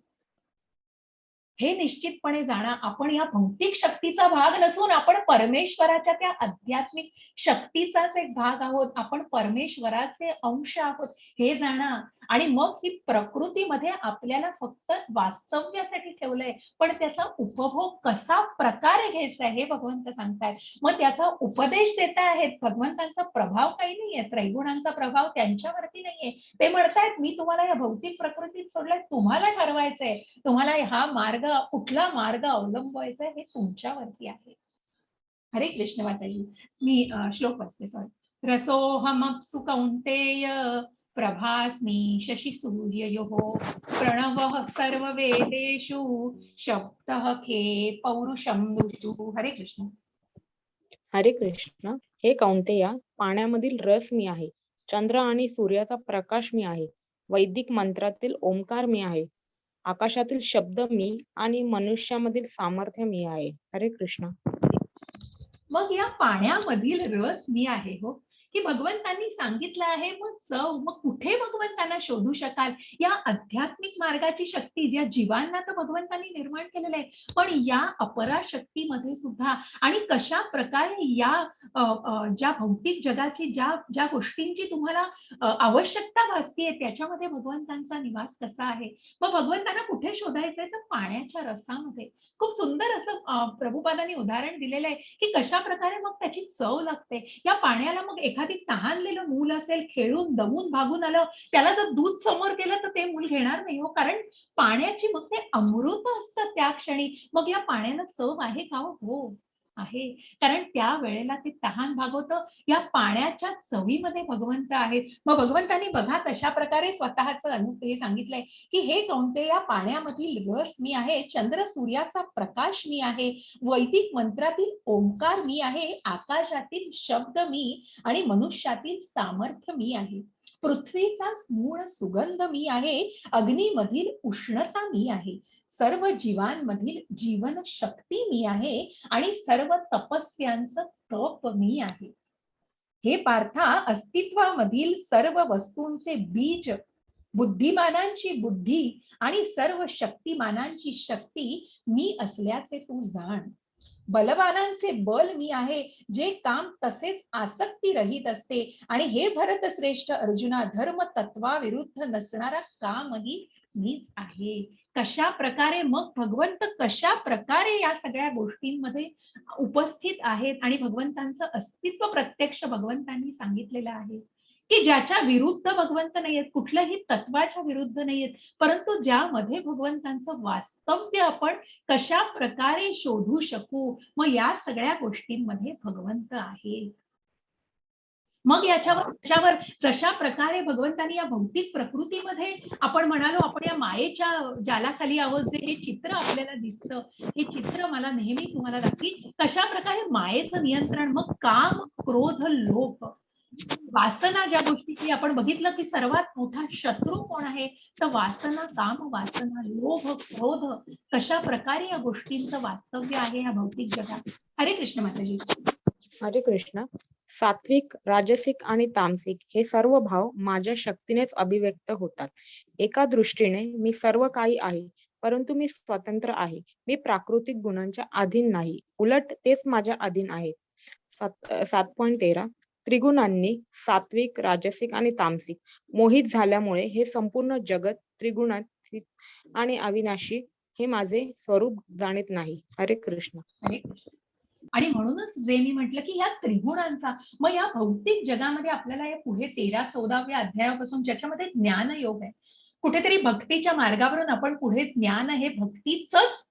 हे निश्चितपणे जाणा आपण या भौतिक शक्तीचा भाग नसून आपण परमेश्वराच्या त्या आध्यात्मिक शक्तीचाच एक भाग आहोत आपण परमेश्वराचे अंश आहोत हे जाणा आणि मग ही प्रकृतीमध्ये आपल्याला फक्त वास्तव्यासाठी ठेवलंय पण त्याचा उपभोग कसा प्रकारे घ्यायचा हे भगवंत सांगतायत मग त्याचा उपदेश देत आहेत भगवंतांचा प्रभाव काही नाहीये त्रैगुणांचा प्रभाव त्यांच्यावरती नाहीये ते म्हणतायत मी तुम्हाला या भौतिक प्रकृतीत सोडलंय तुम्हाला ठरवायचंय तुम्हाला हा मार्ग कुठला मार्ग अवलंबवायचा हे तुमच्यावरती आहे हरे कृष्ण माताजी मी श्लोक वाचते सॉरी रसोहमप्सु कौन्तेय प्रभास्मि शशि सूर्ययोः प्रणवः सर्ववेदेषु शब्दः खे पौरुषं ऋतु हरे कृष्ण हरे कृष्ण हे कौंतेया पाण्यामधील रस मी आहे चंद्र आणि सूर्याचा प्रकाश मी आहे वैदिक मंत्रातील ओंकार मी आहे आकाशातील शब्द मी आणि मनुष्यामधील सामर्थ्य मी आहे हरे कृष्ण मग या पाण्यामधील रस मी आहे हो की भगवंतांनी सांगितलं आहे मग चव मग कुठे भगवंतांना शोधू शकाल या आध्यात्मिक मार्गाची शक्ती ज्या जीवांना तर भगवंतांनी निर्माण केलेलं आहे पण या अपराशक्तीमध्ये सुद्धा आणि कशा प्रकारे या ज्या भौतिक जगाची ज्या गोष्टींची तुम्हाला आवश्यकता भासतीये त्याच्यामध्ये भगवंतांचा निवास कसा आहे मग भगवंतांना कुठे शोधायचंय तर पाण्याच्या रसामध्ये खूप सुंदर असं प्रभुपादांनी उदाहरण दिलेलं आहे की कशा प्रकारे मग त्याची चव लागते या पाण्याला मग एखादी तहानलेलं मूल असेल खेळून दमून भागून आलं त्याला जर दूध समोर केलं तर ते मूल घेणार नाही हो कारण पाण्याची मग ते अमृत असतं त्या क्षणी मग या पाण्याला चव आहे का हो आहे कारण त्या वेळेला ते तहान भागवतं या पाण्याच्या चवीमध्ये भगवंत आहेत मग भगवंतांनी बघा तशा प्रकारे स्वतःच हे सांगितलंय की हे कोणते या पाण्यामधील रस मी आहे चंद्र सूर्याचा प्रकाश मी आहे वैदिक मंत्रातील ओंकार मी आहे आकाशातील शब्द मी आणि मनुष्यातील सामर्थ्य मी आहे पृथ्वीचा मूळ सुगंध मी आहे अग्नीमधील उष्णता मी आहे सर्व जीवांमधील जीवन शक्ती मी आहे आणि सर्व तपस्यांचं तप मी आहे हे पार्था अस्तित्वामधील सर्व वस्तूंचे बीज बुद्धिमानांची बुद्धी आणि सर्व शक्तिमानांची शक्ती मी असल्याचे तू जाण बलवानांचे बल मी आहे जे काम तसेच आसक्ती रहित असते आणि हे भरत श्रेष्ठ अर्जुना धर्म तत्वाविरुद्ध नसणारा कामही मीच आहे कशा प्रकारे मग भगवंत कशा प्रकारे या सगळ्या गोष्टींमध्ये उपस्थित आहेत आणि भगवंतांचं अस्तित्व प्रत्यक्ष भगवंतांनी सांगितलेलं आहे की ज्याच्या विरुद्ध भगवंत नाहीयेत कुठल्याही तत्वाच्या विरुद्ध नाहीयेत परंतु ज्यामध्ये भगवंतांचं वास्तव्य आपण कशा प्रकारे शोधू शकू मग या सगळ्या गोष्टींमध्ये भगवंत आहे मग याच्यावर जशा प्रकारे भगवंतांनी या भौतिक प्रकृतीमध्ये आपण म्हणालो आपण या मायेच्या जालाखाली आहोत, जे हे चित्र आपल्याला दिसतं, हे चित्र मला नेहमी तुम्हाला दाखवी कशा प्रकारे मायेचं नियंत्रण, मग काम, क्रोध, लोभ, वासना, ज्या गोष्टीची आपण बघितलं की सर्वात मोठा शत्रू कोण आहे, तर वासना, काम वासना, लोभ, क्रोध, कशा प्रकारे या गोष्टींचं वास्तव्य आहे या भौतिक जगात. हरे कृष्ण माताजी. हरे कृष्ण. सात्विक, राजसिक आणि तामसिक हे सर्व भाव माझ्या शक्तीनेच अभिव्यक्त होतात. एका दृष्टीने मी सर्व काही आहे, परंतु मी स्वतंत्र आहे. मी प्राकृतिक गुणांच्या अधीन नाही, उलट तेच माझ्या अधीन आहेत. 7.13 त्रिगुणांनी सात्विक, राजसिक आणि तामसिक मोहित झाल्यामुळे हे संपूर्ण जगत त्रिगुणातीत आणि अविनाशी हे माझे स्वरूप जाणीत नाही. हरे कृष्ण. हरे कृष्ण. आणि म्हणूनच जे मी म्हटलं की या त्रिगुणांचा, मग या भौतिक जगामध्ये आपल्याला या पुढे 13-14व्या अध्यायापासून ज्याच्यामध्ये ज्ञान योग आहे, कुठेतरी भक्तीच्या मार्गावरून आपण पुढे ज्ञान हे भक्तीचंच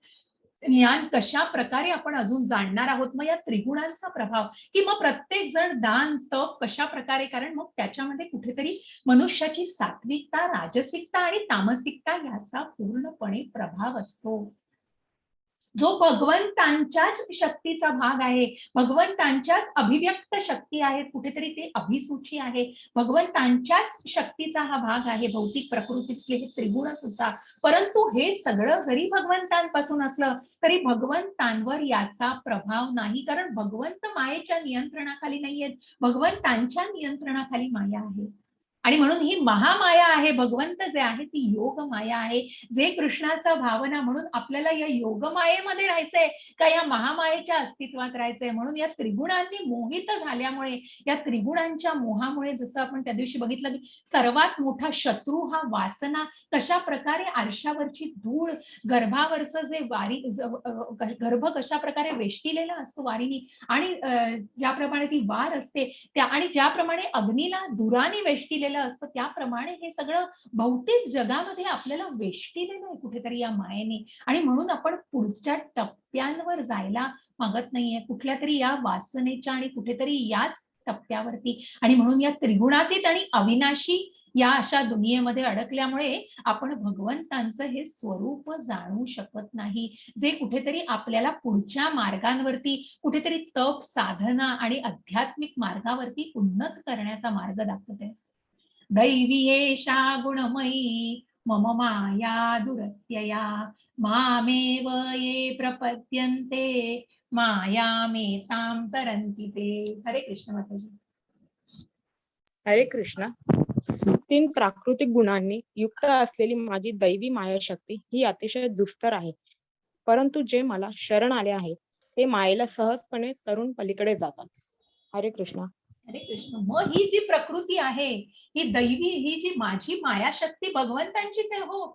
ज्ञान कशा प्रकारे आपण अजून जाणणार आहोत. मग या त्रिगुणांचा प्रभाव, की मग प्रत्येक जण दान तप कशा प्रकारे, कारण मग त्याच्यामध्ये कुठेतरी मनुष्याची सात्विकता, राजसिकता आणि तामसिकता याचा पूर्णपणे प्रभाव असतो, जो भगवंतांच्याच शक्तीचा भाग आहे, भगवंतांच्याच अभिव्यक्त शक्ती आहेत, कुठेतरी ते अभिसूची आहे, भगवंतांच्याच शक्तीचा हा भाग आहे भौतिक प्रकृतीतले हे त्रिगुण सुद्धा. परंतु हे सगळं जरी भगवंतांपासून असलं तरी भगवंतांवर याचा प्रभाव नाही, कारण भगवंत मायेच्या नियंत्रणाखाली नाहीयेत, भगवंतांच्या नियंत्रणाखाली माया आहे. आणि म्हणून ही महामाया आहे, भगवंत जे आहे ती योग माया आहे, जे कृष्णाचा भावना, म्हणून आपल्याला या योग मायेमध्ये राहायचंय का या महामायेच्या अस्तित्वात राहायचंय. म्हणून या त्रिगुणांनी मोहित झाल्यामुळे, या त्रिगुणांच्या मोहामुळे, जसं आपण त्या दिवशी बघितलं की सर्वात मोठा शत्रू हा वासना, कशा प्रकारे आरशावरची धूळ, गर्भावरचं जे वारी, गर्भ कशा प्रकारे वेष्टिलेला असतो वारीनी, आणि ज्याप्रमाणे ती वार असते त्या, आणि ज्याप्रमाणे अग्नीला धुराने वेष्टिलेलं असतं, त्याप्रमाणे हे सगळं भौतिक जगामध्ये आपल्याला वेष्टिलेलं आहे कुठेतरी या मायेने. आणि म्हणून आपण पुढच्या टप्प्यांवर जायला मागत नाहीये, कुठल्या तरी या वासनेच्या आणि कुठेतरी याच टप्प्यावरती. आणि म्हणून या त्रिगुणातीत आणि अविनाशी या अशा दुनियेमध्ये अडकल्यामुळे आपण भगवंतांचं हे स्वरूप जाणू शकत नाही, जे कुठेतरी आपल्याला पुढच्या मार्गांवरती, कुठेतरी तप, साधना आणि आध्यात्मिक मार्गावरती उन्नत करण्याचा मार्ग दाखवत आहे. दैवी एषा गुणमयी मम माया दुरत्यया मामेव ये प्रपद्यन्ते मायामेतां तरन्ति ते. हरे कृष्ण माताजी. हरे कृष्ण. 3 प्राकृतिक गुणांनी युक्त असलेली माझी दैवी मायाशक्ती ही अतिशय दुस्तर आहे, परंतु जे मला शरण आले आहेत ते मायेला सहजपणे तरुण पलीकडे जातात. हरे कृष्ण. हरे कृष्ण. मग ही जी प्रकृती आहे, ही दैवी, ही जी माझी मायाशक्ती भगवंतांचीच आहे हो,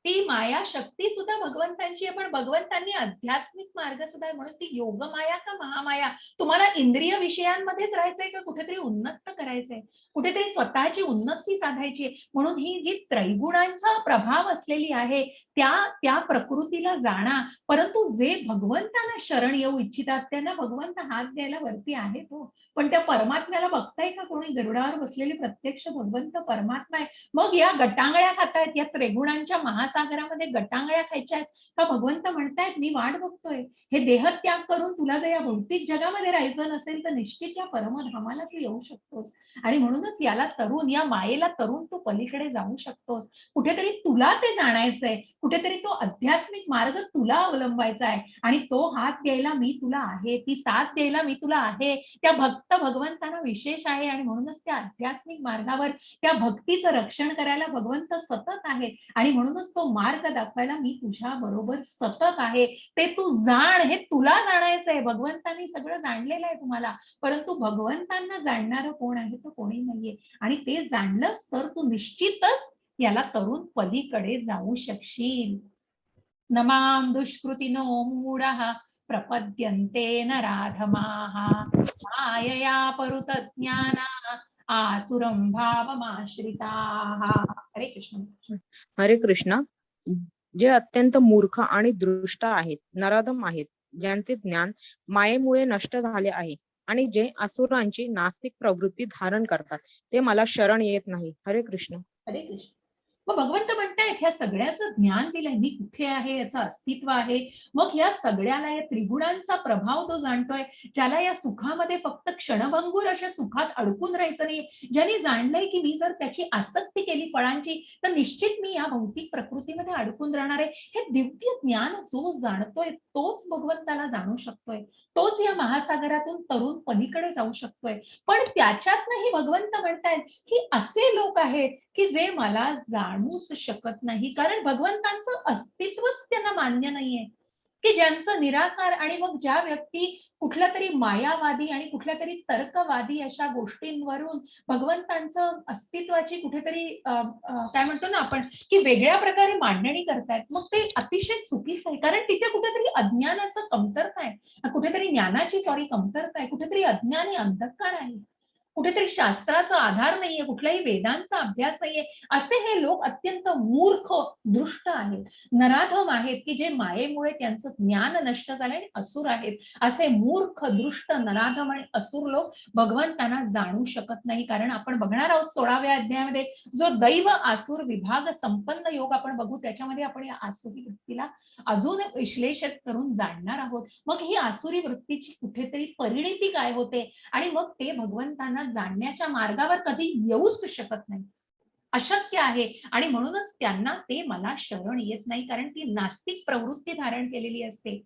ती मायाशक्ती सुद्धा भगवंतांची आहे, पण भगवंतांनी आध्यात्मिक मार्ग सुद्धा, म्हणून ती योग माया का महामाया, तुम्हाला इंद्रिय विषयांमध्येच राहायचंय का कुठेतरी उन्नत करायचंय, कुठेतरी स्वतःची उन्नती साधायची, म्हणून ही जी त्रैगुणांचा प्रभाव असलेली आहे त्या त्या प्रकृतीला जाणा. परंतु जे भगवंतांना शरण येऊ इच्छितात त्यांना भगवंत हात द्यायला वरती आहे तो, पण त्या परमात्म्याला बघताय का कोणी? गरुडावर बसलेले प्रत्यक्ष भगवंत परमात्मा आहे. मग या गटांगळ्या खातायत, या त्रिगुणांच्या महासागरामध्ये गटांगळ्या खायच्या आहेत का? भगवंत म्हणतायत मी वाट बघतोय, हे देहत्याग करून तुला जर या भौतिक जगामध्ये राहायचं नसेल तर निश्चित या परमधामाला तू येऊ शकतोस. आणि म्हणूनच याला तरुण, या मायेला तरुण तू पलीकडे जाऊ शकतोस. कुठेतरी तुला ते जाणायचंय, कुठेतरी तो आध्यात्मिक मार्ग तुला अवलंबायचा आहे, आणि तो हात द्यायला मी तुला आहे, ती साथ द्यायला मी तुला आहे. त्या भक्त भगवंतांना विशेष आहे, आणि म्हणूनच त्या आध्यात्मिक मार्गावर त्या भक्तीचं रक्षण करायला भगवंत सतत आहे, आणि म्हणूनच तो मार्ग दाखवायला मी तुझ्या बरोबर सतत आहे. ते तू जाण, हे तुला जाणायचंय. भगवंतांनी सगळं जाणलेलं आहे तुम्हाला, परंतु भगवंतांना जाणणारं कोण आहे? तर कोणी नाहीये. आणि ते जाणलंस तर तू निश्चितच याला तरुण पलीकडे जाऊ शकशील. नमाम दुष्कृतिनो मूढः प्रपद्यन्ते नराधमाः मायया परुतज्ञाना आसुरं भावमाश्रिताः. हरे कृष्ण. हरे कृष्ण. जे अत्यंत मूर्ख आणि दृष्ट आहेत, नराधम आहेत, ज्यांचे ज्ञान मायेमुळे नष्ट झाले आहे आणि जे असुरांची नास्तिक प्रवृत्ती धारण करतात ते मला शरण येत नाही. हरे कृष्ण. हरे कृष्ण. मग भगवंत म्हणतायत ह्या सगळ्याचं ज्ञान दिलंय, मी कुठे आहे, याचं अस्तित्व आहे. मग ह्या सगळ्याला या त्रिगुणांचा प्रभाव तो जाणतोय, ज्याला या सुखामध्ये फक्त क्षणभंगूर अशा सुखात अडकून राहायचं नाही, ज्याने जाणलंय की मी जर त्याची आसक्ती केली फळांची तर निश्चित मी या भौतिक प्रकृतीमध्ये अडकून राहणार आहे. हे दिव्य ज्ञान जो जाणतोय तोच भगवंताला जाणू शकतोय, तोच या महासागरातून तरुण पलीकडे जाऊ शकतोय. पण त्याच्यातनंही भगवंत म्हणतायत की असे लोक आहेत की जे मला जाणूच शकत नाही, कारण भगवंतांचं अस्तित्वच त्यांना मान्य नाहीये, की ज्यांचं निराकार. आणि मग ज्या व्यक्ती कुठल्या तरी मायावादी आणि कुठल्या तरी तर्कवादी अशा गोष्टींवरून भगवंतांचं अस्तित्वाची कुठेतरी काय म्हणतो ना आपण की वेगळ्या प्रकारे मांडणी करतायत, मग ते अतिशय चुकीचं आहे. कारण तिथे कुठेतरी अज्ञानाचं कमतरता आहे, कुठेतरी ज्ञानाची कमतरता आहे, कुठेतरी अज्ञानी अंधकार आहे, कुठेतरी शास्त्राचा आधार नाहीये, कुठल्याही वेदांचा अभ्यास नाहीये. असे हे लोक अत्यंत मूर्ख, दृष्ट आहेत, नराधम आहेत, की जे मायेमुळे त्यांचं ज्ञान नष्ट झालंय आणि असुर आहेत. असे मूर्ख, दृष्ट, नराधम आणि असुर लोक भगवंतांना जाणू शकत नाही. कारण आपण बघणार आहोत 16व्या अध्यायामध्ये जो दैव आसुर विभाग संपन्न योग आपण बघू, त्याच्यामध्ये आपण या आसुरी वृत्तीला अजून विश्लेषण करून जाणणार आहोत. मग ही आसुरी वृत्तीची कुठेतरी परिणिती काय होते आणि मग ते भगवंतांना जाणण्याच्या मार्गावर कधी येऊच शकत नाही, अशक्य आहे. आणि म्हणूनच त्यांना ते मला शरण येत नाही, कारण ती नास्तिक प्रवृत्ती धारण केलेली असते.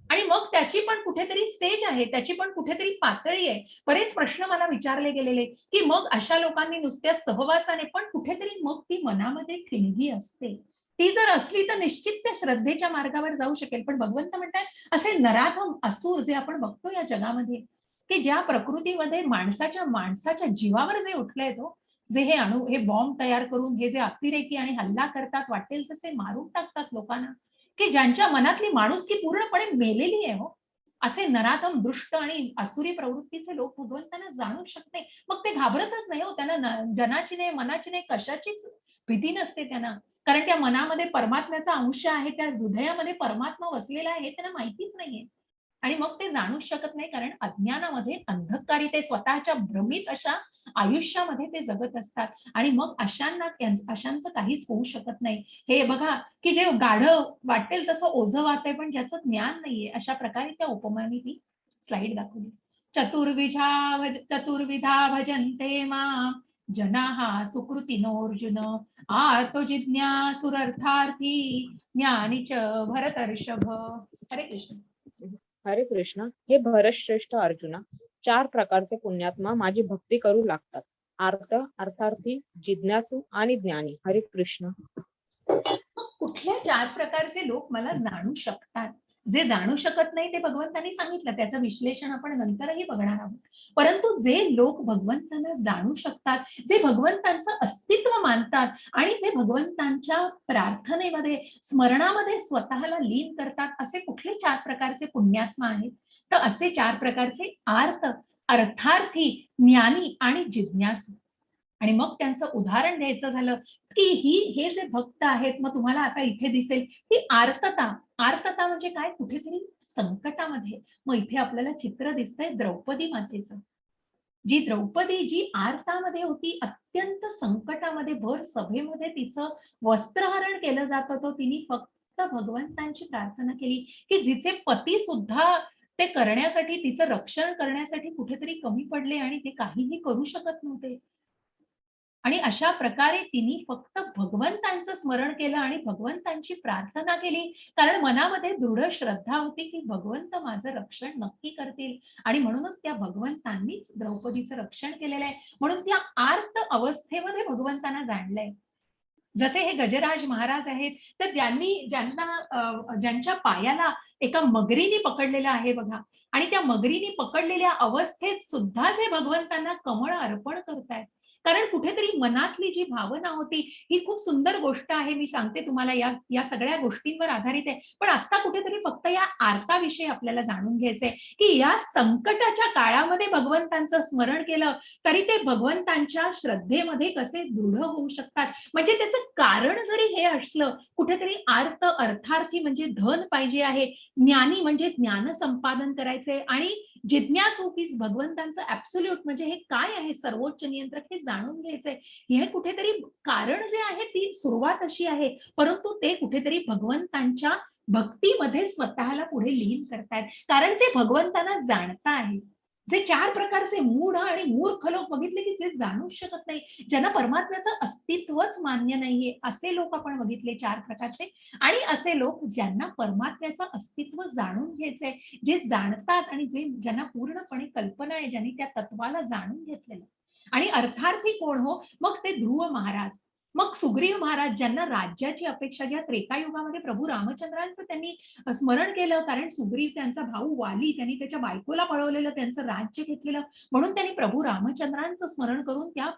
आणि मग त्याची पण कुठेतरी स्टेज आहे, त्याची पण कुठेतरी पातळी आहे. बरेच प्रश्न मला विचारले गेलेले की मग अशा लोकांनी नुसत्या सहवासाने, पण कुठेतरी मग ती मनामध्ये ठिणगी असते, ती जर असली तर निश्चित त्या श्रद्धेच्या मार्गावर जाऊ शकेल. पण भगवंत म्हणतात असे नराधम असुर जे आपण बघतो या जगामध्ये, की ज्या प्रकृतीमध्ये माणसाच्या जीवावर जे उठलंय तो, जे हे अणु, हे बॉम्ब तयार करून हे जे अतिरेकी आणि हल्ला करतात, वाटेल तसे मारून टाकतात लोकांना, की ज्यांच्या मनातली माणुसकी पूर्णपणे मेलेली आहे हो. असे नराधम, दुष्ट आणि आसुरी प्रवृत्तीचे लोक भगवंतांना जाणू शकते. मग ते घाबरतच नाही हो. त्यांना जनाची नाही, मनाची नाही, कशाचीच भीती नसते त्यांना. कारण त्या मनामध्ये परमात्म्याचा अंश आहे, त्या हृदयामध्ये परमात्मा वसलेला आहे, हे त्यांना माहितीच नाहीये. आणि मग ते जाणूच शकत नाही, कारण अज्ञानामध्ये अंधकारी ते स्वतःच्या भ्रमित अशा आयुष्यामध्ये ते जगत असतात. आणि मग अशांचं काहीच होऊ शकत नाही. हे बघा की जे गाढव वाटेल तसं ओझं वाहतंय, पण ज्याचं ज्ञान नाहीये, अशा प्रकारे त्या उपमाने ती स्लाइड दाखवली. चतुर्विधा भजन्ते मां जनाः सुकृतिनोऽर्जुन आर्तो जिज्ञासुरर्थार्थी ज्ञानी च भरतर्षभ. हरे कृष्ण. हरे कृष्ण. हे भरतश्रेष्ठ अर्जुना, 4 प्रकारचे पुण्यात्मा माझी भक्ती करू लागतात. आर्त, अर्थार्थी, जिज्ञासू आणि ज्ञानी. हरे कृष्ण. मग कुठल्या 4 प्रकारचे लोक मला जाणू शकतात? जे जाणू शकत नाही ते भगवंतांनी सांगितलं. त्याचं विश्लेषण आपण नंतरही बघणार आहोत. परंतु जे लोक भगवंतांना जाणू शकतात, जे भगवंतांचं अस्तित्व मानतात आणि जे भगवंतांच्या प्रार्थनेमध्ये, स्मरणामध्ये स्वतःला लीन करतात, असे कुठले 4 प्रकारचे पुण्यात्मा आहेत? तर असे 4 प्रकारचे आर्त, अर्थार्थी, ज्ञानी आणि जिज्ञासू. आणि मग त्यांचं उदाहरण द्यायचं झालं की हे जे भक्त आहेत, मग तुम्हाला आता इथे दिसेल ही आर्तता. आर्तता म्हणजे काय? कुठेतरी संकटामध्ये. मग इथे आपल्याला चित्र दिसतंय द्रौपदी मातेचं. जी द्रौपदी जी आर्तामध्ये होती, अत्यंत संकटामध्ये, भर सभेमध्ये तिचं वस्त्रहरण केलं जात होतं. तिने फक्त भगवंतांची प्रार्थना केली, की जिचे पती सुद्धा ते करण्यासाठी, तिचं रक्षण करण्यासाठी कुठेतरी कमी पडले आणि ते काहीही करू शकत नव्हते. आणि अशा प्रकारे तिने फक्त भगवंतांचं स्मरण केलं आणि भगवंतांची प्रार्थना केली. कारण मनामध्ये दृढ श्रद्धा होती, की भगवंत माझं रक्षण नक्की करतील. आणि म्हणूनच त्या भगवंतांनीच द्रौपदीचं रक्षण केलेलं आहे. म्हणून त्या आर्त अवस्थेमध्ये भगवंतांना जाणलंय. जसे हे गजराज महाराज आहेत, तर ज्यांच्या पायाला एका मगरीने पकडलेलं आहे बघा, आणि त्या मगरीने पकडलेल्या अवस्थेत सुद्धा जे भगवंतांना कमळ अर्पण करतायत. कारण कुठेतरी मनातली जी भावना होती, ही खूप सुंदर गोष्ट आहे. मी सांगते तुम्हाला, या या सगळ्या गोष्टींवर आधारित आहे. पण आता कुठेतरी फक्त या आर्ताविषयी आपल्याला जाणून घ्यायचंय, की या संकटाच्या काळामध्ये भगवंतांचं स्मरण केलं, तरी ते भगवंतांच्या श्रद्धेमध्ये कसे दृढ होऊ शकतात. म्हणजे त्याचं कारण जरी हे असलं, कुठेतरी अर्थार्थी म्हणजे धन पाहिजे आहे, ज्ञानी म्हणजे ज्ञान संपादन करायचंय, आणि जिज्ञासू की भगवंतांचं ऍब्सोल्यूट म्हणजे हे काय आहे सर्वोच्च नियंत्रक हे जाणून घ्यायचंय. हे कुठेतरी कारण जे आहे ती सुरुवात अशी आहे, परंतु ते कुठेतरी भगवंतांच्या भक्तीमध्ये स्वतःला पुढे लीन करतायत. कारण ते भगवंतांना जाणताहेत. जे 4 प्रकारचे मूढ आणि मूर्ख लोक बघितले, की जे जाणूच शकत नाही, ज्यांना परमात्म्याचं अस्तित्वच मान्य नाहीये, असे लोक आपण बघितले 4 प्रकारचे. आणि असे लोक ज्यांना परमात्म्याचं अस्तित्व जाणून घ्यायचंय, जे जाणतात आणि जे ज्यांना पूर्णपणे कल्पना आहे, ज्यांनी त्या तत्वाला जाणून घेतलेलं. आणि अर्थार्थी कोण हो? मग ते ध्रुव महाराज, मग सुग्रीव महाराज ज्यांना राज्याची अपेक्षा, ज्या त्रेतायुगामध्ये प्रभू रामचंद्रांचं त्यांनी स्मरण केलं, कारण सुग्रीव त्यांचा भाऊ वाली, त्यांनी त्याच्या बायकोला पळवलेलं, त्यांचं राज्य घेतलेलं, म्हणून त्यांनी प्रभू रामचंद्रांचं स्मरण करून त्या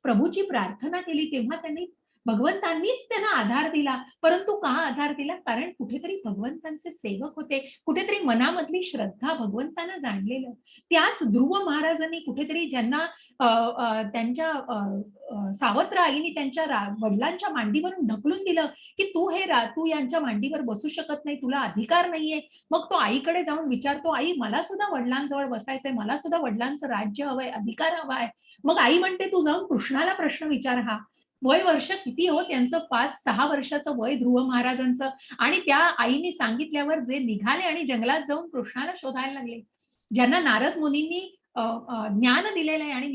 प्रभूची प्रार्थना केली. तेव्हा त्यांनी भगवंतांनीच त्यांना आधार दिला. परंतु का आधार दिला? कारण कुठेतरी भगवंतांचे सेवक होते. कुठेतरी मनामधली श्रद्धा भगवंतांना जाणलेलं. त्याच ध्रुव महाराजांनी कुठेतरी ज्यांना त्यांच्या सावत्र आईने त्यांच्या वडिलांच्या मांडीवरून ढकलून दिलं, की तू यांच्या मांडीवर बसू शकत नाही, तुला अधिकार नाहीये. मग तो आईकडे जाऊन विचारतो, "आई मला सुद्धा वडिलांजवळ बसायचंय, मला सुद्धा वडिलांचं राज्य हवंय, अधिकार हवा आहे." मग आई म्हणते, "तू जाऊन कृष्णाला प्रश्न विचार हा." वय वर्ष किती हो त्यांचं 5-6 वर्षाचं वय ध्रुव महाराजांचं. आणि त्या आईने सांगितल्यावर जे निघाले आणि जंगलात जाऊन कृष्णाला शोधायला लागले. ज्यांना नारद मुनींनी ज्ञान दिलेलं आहे आणि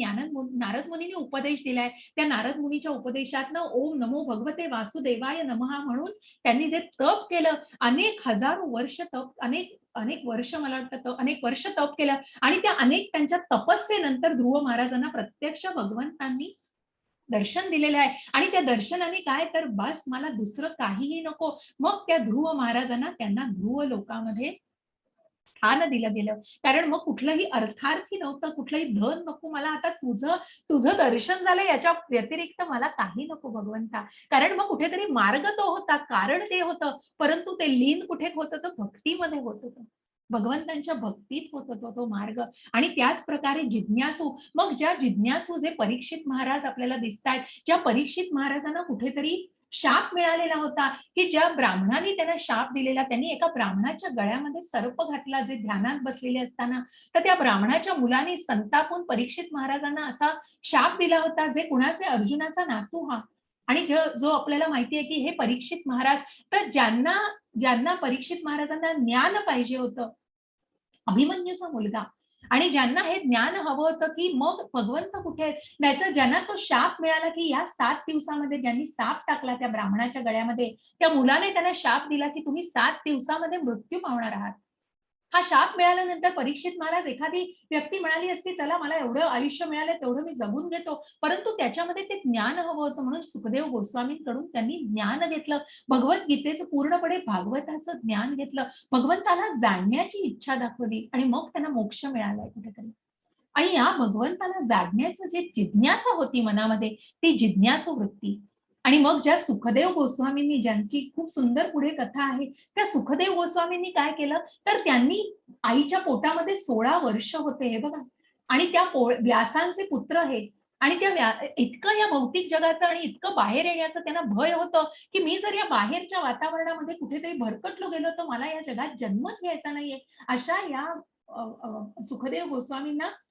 नारद मुनींनी उपदेश दिलाय. त्या नारद मुनीच्या उपदेशातनं ओम नमो भगवते वासुदेवाय नमः म्हणून त्यांनी जे तप केलं, अनेक हजारो वर्ष तप, अनेक अनेक वर्ष मला वाटतं अनेक वर्ष तप केलं आणि त्या अनेक त्यांच्या तपस्येनंतर ध्रुव महाराजांना प्रत्यक्ष भगवंतांनी दर्शन दिलेलं आहे. आणि त्या दर्शनाने काय तर बस मला दुसरं काहीही नको. मग त्या ध्रुव महाराजांना त्यांना ध्रुव लोकामध्ये स्थान दिलं गेलं. कारण मग कुठलंही अर्थार्थी नव्हतं, कुठलंही धन नको मला, आता तुझं तुझं दर्शन झालं याच्या व्यतिरिक्त मला काही नको भगवंता. कारण मग कुठेतरी मार्ग तो होता, कारण ते होतं, परंतु ते लीन कुठे होत होतं? भक्तीमध्ये होत होतं. भगवंतांच्या भक्तीत होत होता तो मार्ग. आणि त्याच प्रकारे जिज्ञासू, मग ज्या जिज्ञासू जे परीक्षित महाराज आपल्याला दिसतायत, ज्या परीक्षित महाराजांना कुठेतरी शाप मिळालेला होता, की ज्या ब्राह्मणाने त्यांना शाप दिलेला, त्यांनी एका ब्राह्मणाच्या गळ्यामध्ये सर्प घातला जे ध्यानात बसलेले असताना. तर त्या ब्राह्मणाच्या मुलाने संतापून परीक्षित महाराजांना असा शाप दिला होता, जे कुणाचे? अर्जुनाचा नातू हा. आणि जो आपल्याला माहिती आहे, की हे परीक्षित महाराज, तर ज्यांना ज्यांना परीक्षित महाराजांना ज्ञान पाहिजे होतं, अभिमन्यूचा मुलगा, आणि ज्यांना हे ज्ञान हवं होतं, की मग भगवंत कुठे आहेत? नाहीतर ज्यांना तो शाप मिळाला, की या 7 दिवसामध्ये ज्यांनी साप टाकला त्या ब्राह्मणाच्या गळ्यामध्ये, त्या मुलाने त्यांना शाप दिला, की तुम्ही 7 दिवसामध्ये मृत्यू पावणार आहात. हा शाप मिळाल्यानंतर परीक्षित महाराज, एखादी व्यक्ती म्हणाली असती, "चला मला एवढं आयुष्य मिळालंय तेवढं मी जगून घेतो." परंतु त्याच्यामध्ये ते ज्ञान हवं होतं म्हणून सुखदेव गोस्वामींकडून त्यांनी ज्ञान घेतलं. भगवद्गीतेचं पूर्णपणे भागवताचं ज्ञान घेतलं. भगवंताला जाणण्याची इच्छा दाखवली आणि मग त्यांना मोक्ष मिळालाय कुठेतरी. आणि या भगवंताला जाणण्याचं जे जिज्ञासा होती मनामध्ये, ती जिज्ञासू वृत्ती. आणि मग ज्या सुखदेव गोस्वामींनी, ज्यांची खूप सुंदर पुढे कथा आहे, त्या सुखदेव गोस्वामींनी काय केलं, तर त्यांनी आईच्या पोटामध्ये 16 वर्ष होते हे बघा. आणि त्या व्यासांचे पुत्र हे. आणि इतकं या भौतिक जगाचं आणि इतकं बाहेर येण्याचं त्यांना भय होतं, की मी जर या बाहेरच्या वातावरणामध्ये कुठेतरी भरकटलो गेलो, तर मला या जगात जन्मच घ्यायचा नाहीये. अशा या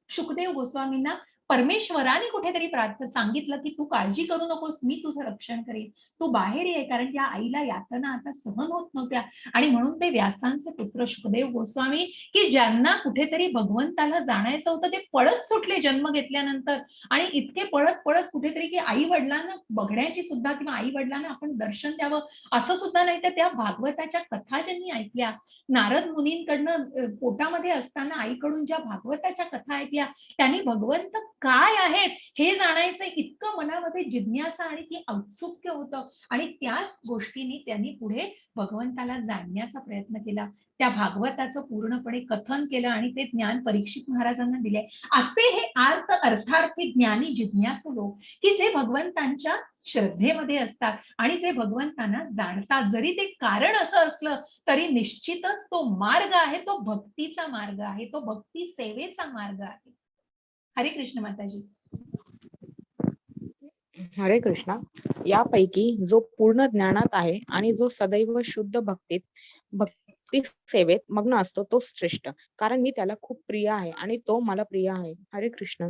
शुकदेव गोस्वामींना परमेश्वराने कुठेतरी सांगितलं, की "तू काळजी करू नकोस, मी तुझं रक्षण करेन. तू बाहेर ये." कारण त्या आईला यातना आता सहन होत नव्हत्या. आणि म्हणून ते व्यासांचे पुत्र शुकदेव गोस्वामी, की ज्यांना कुठेतरी भगवंताला जाणायचं होतं, ते पळत सुटले जन्म घेतल्यानंतर. आणि इतके पळत-पळत कुठेतरी, की आई-वडिलांना बघण्याची सुद्धा किंवा आई-वडिलांना आपण दर्शन द्यावं असं सुद्धा नाही, तर त्या भागवताच्या कथा ज्यांनी ऐकल्या, नारद मुनींकडनं पोटामध्ये असताना आईकडून ज्या भागवताच्या कथा ऐकल्या, त्यांनी भगवंत काय आहेत हे जाणायचं इतकं मनामध्ये जिज्ञासा आणि ती औत्सुक्य होतं. आणि त्याच गोष्टींनी त्यांनी पुढे भगवंताला जाणण्याचा प्रयत्न केला. त्या भागवताचं पूर्णपणे कथन केलं आणि ते ज्ञान परीक्षित महाराजांना दिले. असे हे अर्थार्थी ज्ञानी जिज्ञासू लोक, की जे भगवंतांच्या श्रद्धेमध्ये असतात आणि जे भगवंतांना जाणतात. जरी ते कारण असं असलं, तरी निश्चितच तो मार्ग आहे, तो भक्तीचा मार्ग आहे, तो भक्ती सेवेचा मार्ग आहे. हरे कृष्ण माताजी. हरे कृष्णा. यापैकी जो पूर्ण ज्ञानात आहे आणि जो सदैव शुद्ध भक्तीत भक्ती सेवेत मग्न असतो तो श्रेष्ठ, कारण मी त्याला खूप प्रिय आहे आणि तो मला प्रिय आहे. हरे कृष्ण.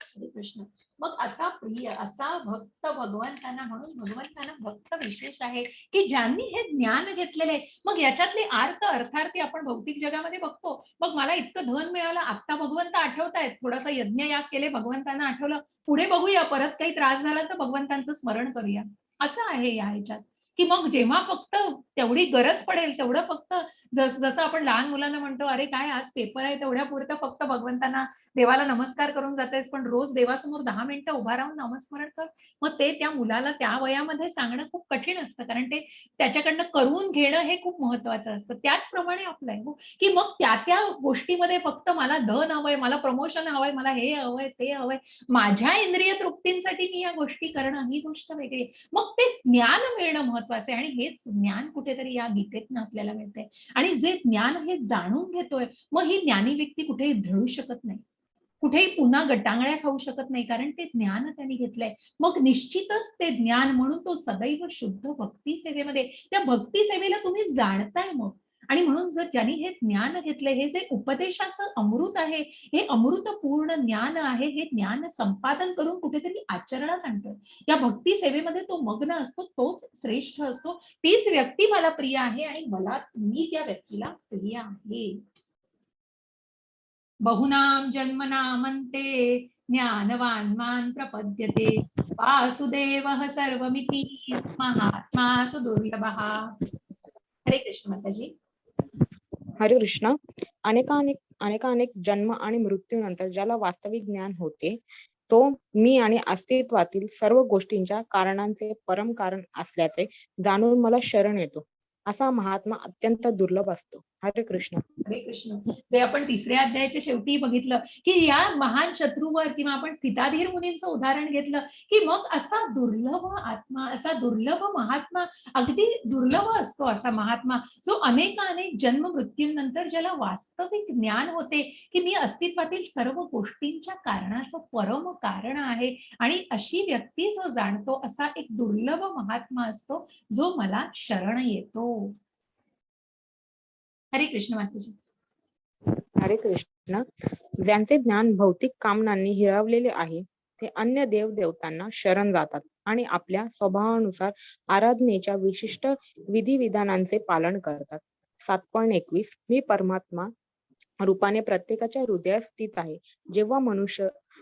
हरे कृष्ण. मग असा प्रिय असा भक्त भगवंतांना, म्हणून भगवंतांना भक्त विशेष आहे की ज्यांनी हे ज्ञान घेतलेले. मग याच्यातले अर्थार्थी आपण भौतिक जगामध्ये बघतो. मग मला इतकं धन मिळालं, आता भगवंत आठवतायत, थोडासा यज्ञ याग केले, भगवंतांना आठवलं, पुढे बघूया, परत काही त्रास झाला तर भगवंतांचं स्मरण करूया. असं आहे या ह्याच्यात, की मग जेव्हा फक्त तेवढी गरज पडेल तेवढं फक्त, जसं आपण लहान मुलांना म्हणतो, अरे काय आज पेपर आहे, तेवढ्या पुरतं फक्त भगवंतांना, देवाला नमस्कार करून जातेस, पण रोज देवासमोर 10 मिनिटं उभा राहून नामस्मरण कर. मग ते त्या मुलाला त्या वयामध्ये सांगणं खूप कठीण असतं, कारण ते त्याच्याकडनं करून घेणं हे खूप महत्वाचं असतं. त्याचप्रमाणे आपलं आहे, की मग त्या गोष्टीमध्ये फक्त मला धन हवंय, मला प्रमोशन हवंय, मला हे हवंय, ते हवंय, माझ्या इंद्रिय तृप्तींसाठी मी या गोष्टी करणं ही गोष्ट वेगळी आहे. मग ते ज्ञान मिळणं महत्वाचं आहे, आणि हेच ज्ञान कुठेतरी या गीतेतनं आपल्याला मिळतंय. आणि जे ज्ञान हे जाणून घेतोय, मग ही ज्ञानी व्यक्ती कुठेही ढळू शकत नाही, कुठेही पुन्हा गटांगळ्या खाऊ शकत नाही, कारण ते ज्ञान त्यांनी घेतलंय. मग निश्चितच ते ज्ञान, म्हणून तो सदैव शुद्ध भक्ती सेवेमध्ये, त्या भक्ती सेवेला तुम्ही जाणताय मग. आणि म्हणून जर ज्यांनी हे ज्ञान घेतलंय, हे जे उपदेशाचं अमृत आहे, हे अमृत पूर्ण ज्ञान आहे, हे ज्ञान संपादन करून कुठेतरी आचरणात आणतोय. या भक्ती सेवेमध्ये तो मग्न असतो, तोच श्रेष्ठ असतो. तीच व्यक्ती मला प्रिय आहे, आणि मी त्या व्यक्तीला प्रिय आहे. बहुनाम जन्मनामन्ते ज्ञानवान् मां प्रपद्यते, वासुदेवः सर्वमिति महात्मा सुदुर्लभः. हरे कृष्ण माताजी. हरे कृष्ण. अनेकानेक जन्म आणि मृत्यूनंतर ज्याला वास्तविक ज्ञान होते, तो मी आणि अस्तित्वातील सर्व गोष्टींच्या कारणांचे परम कारण असल्याचे जाणून मला शरण येतो, असा महात्मा अत्यंत दुर्लभ असतो. हरे कृष्ण. हरे कृष्ण. जे आपण तिसऱ्या अध्यायाच्या शेवटी बघितलं, की या महान शत्रूवर, किंवा आपण स्थिताधीर मुनींचं उदाहरण घेतलं, की मग असा दुर्लभ आत्मा, असा दुर्लभ महात्मा, अगदी दुर्लभ असतो असा महात्मा, जो अनेक जन्म मृत्यूनंतर ज्याला वास्तविक ज्ञान होते, की मी अस्तित्वातील सर्व गोष्टींच्या कारणाचं परम कारण आहे. आणि अशी व्यक्ती जो जाणतो, असा एक दुर्लभ महात्मा असतो, जो मला शरण येतो. हरे कृष्ण माताजी. हरे कृष्ण. ज्यांचे ज्ञान भौतिक कामनांनी हिरावलेले आहे, ते अन्य देव देवतांना शरण जातात आणि आपल्या स्वभावानुसार आराधनेच्या विशिष्ट विधिविधानांचे पालन करतात. 7.21 मी परमात्मा रूपाने प्रत्येकाच्या हृदयात स्थित आहे. जेव्हा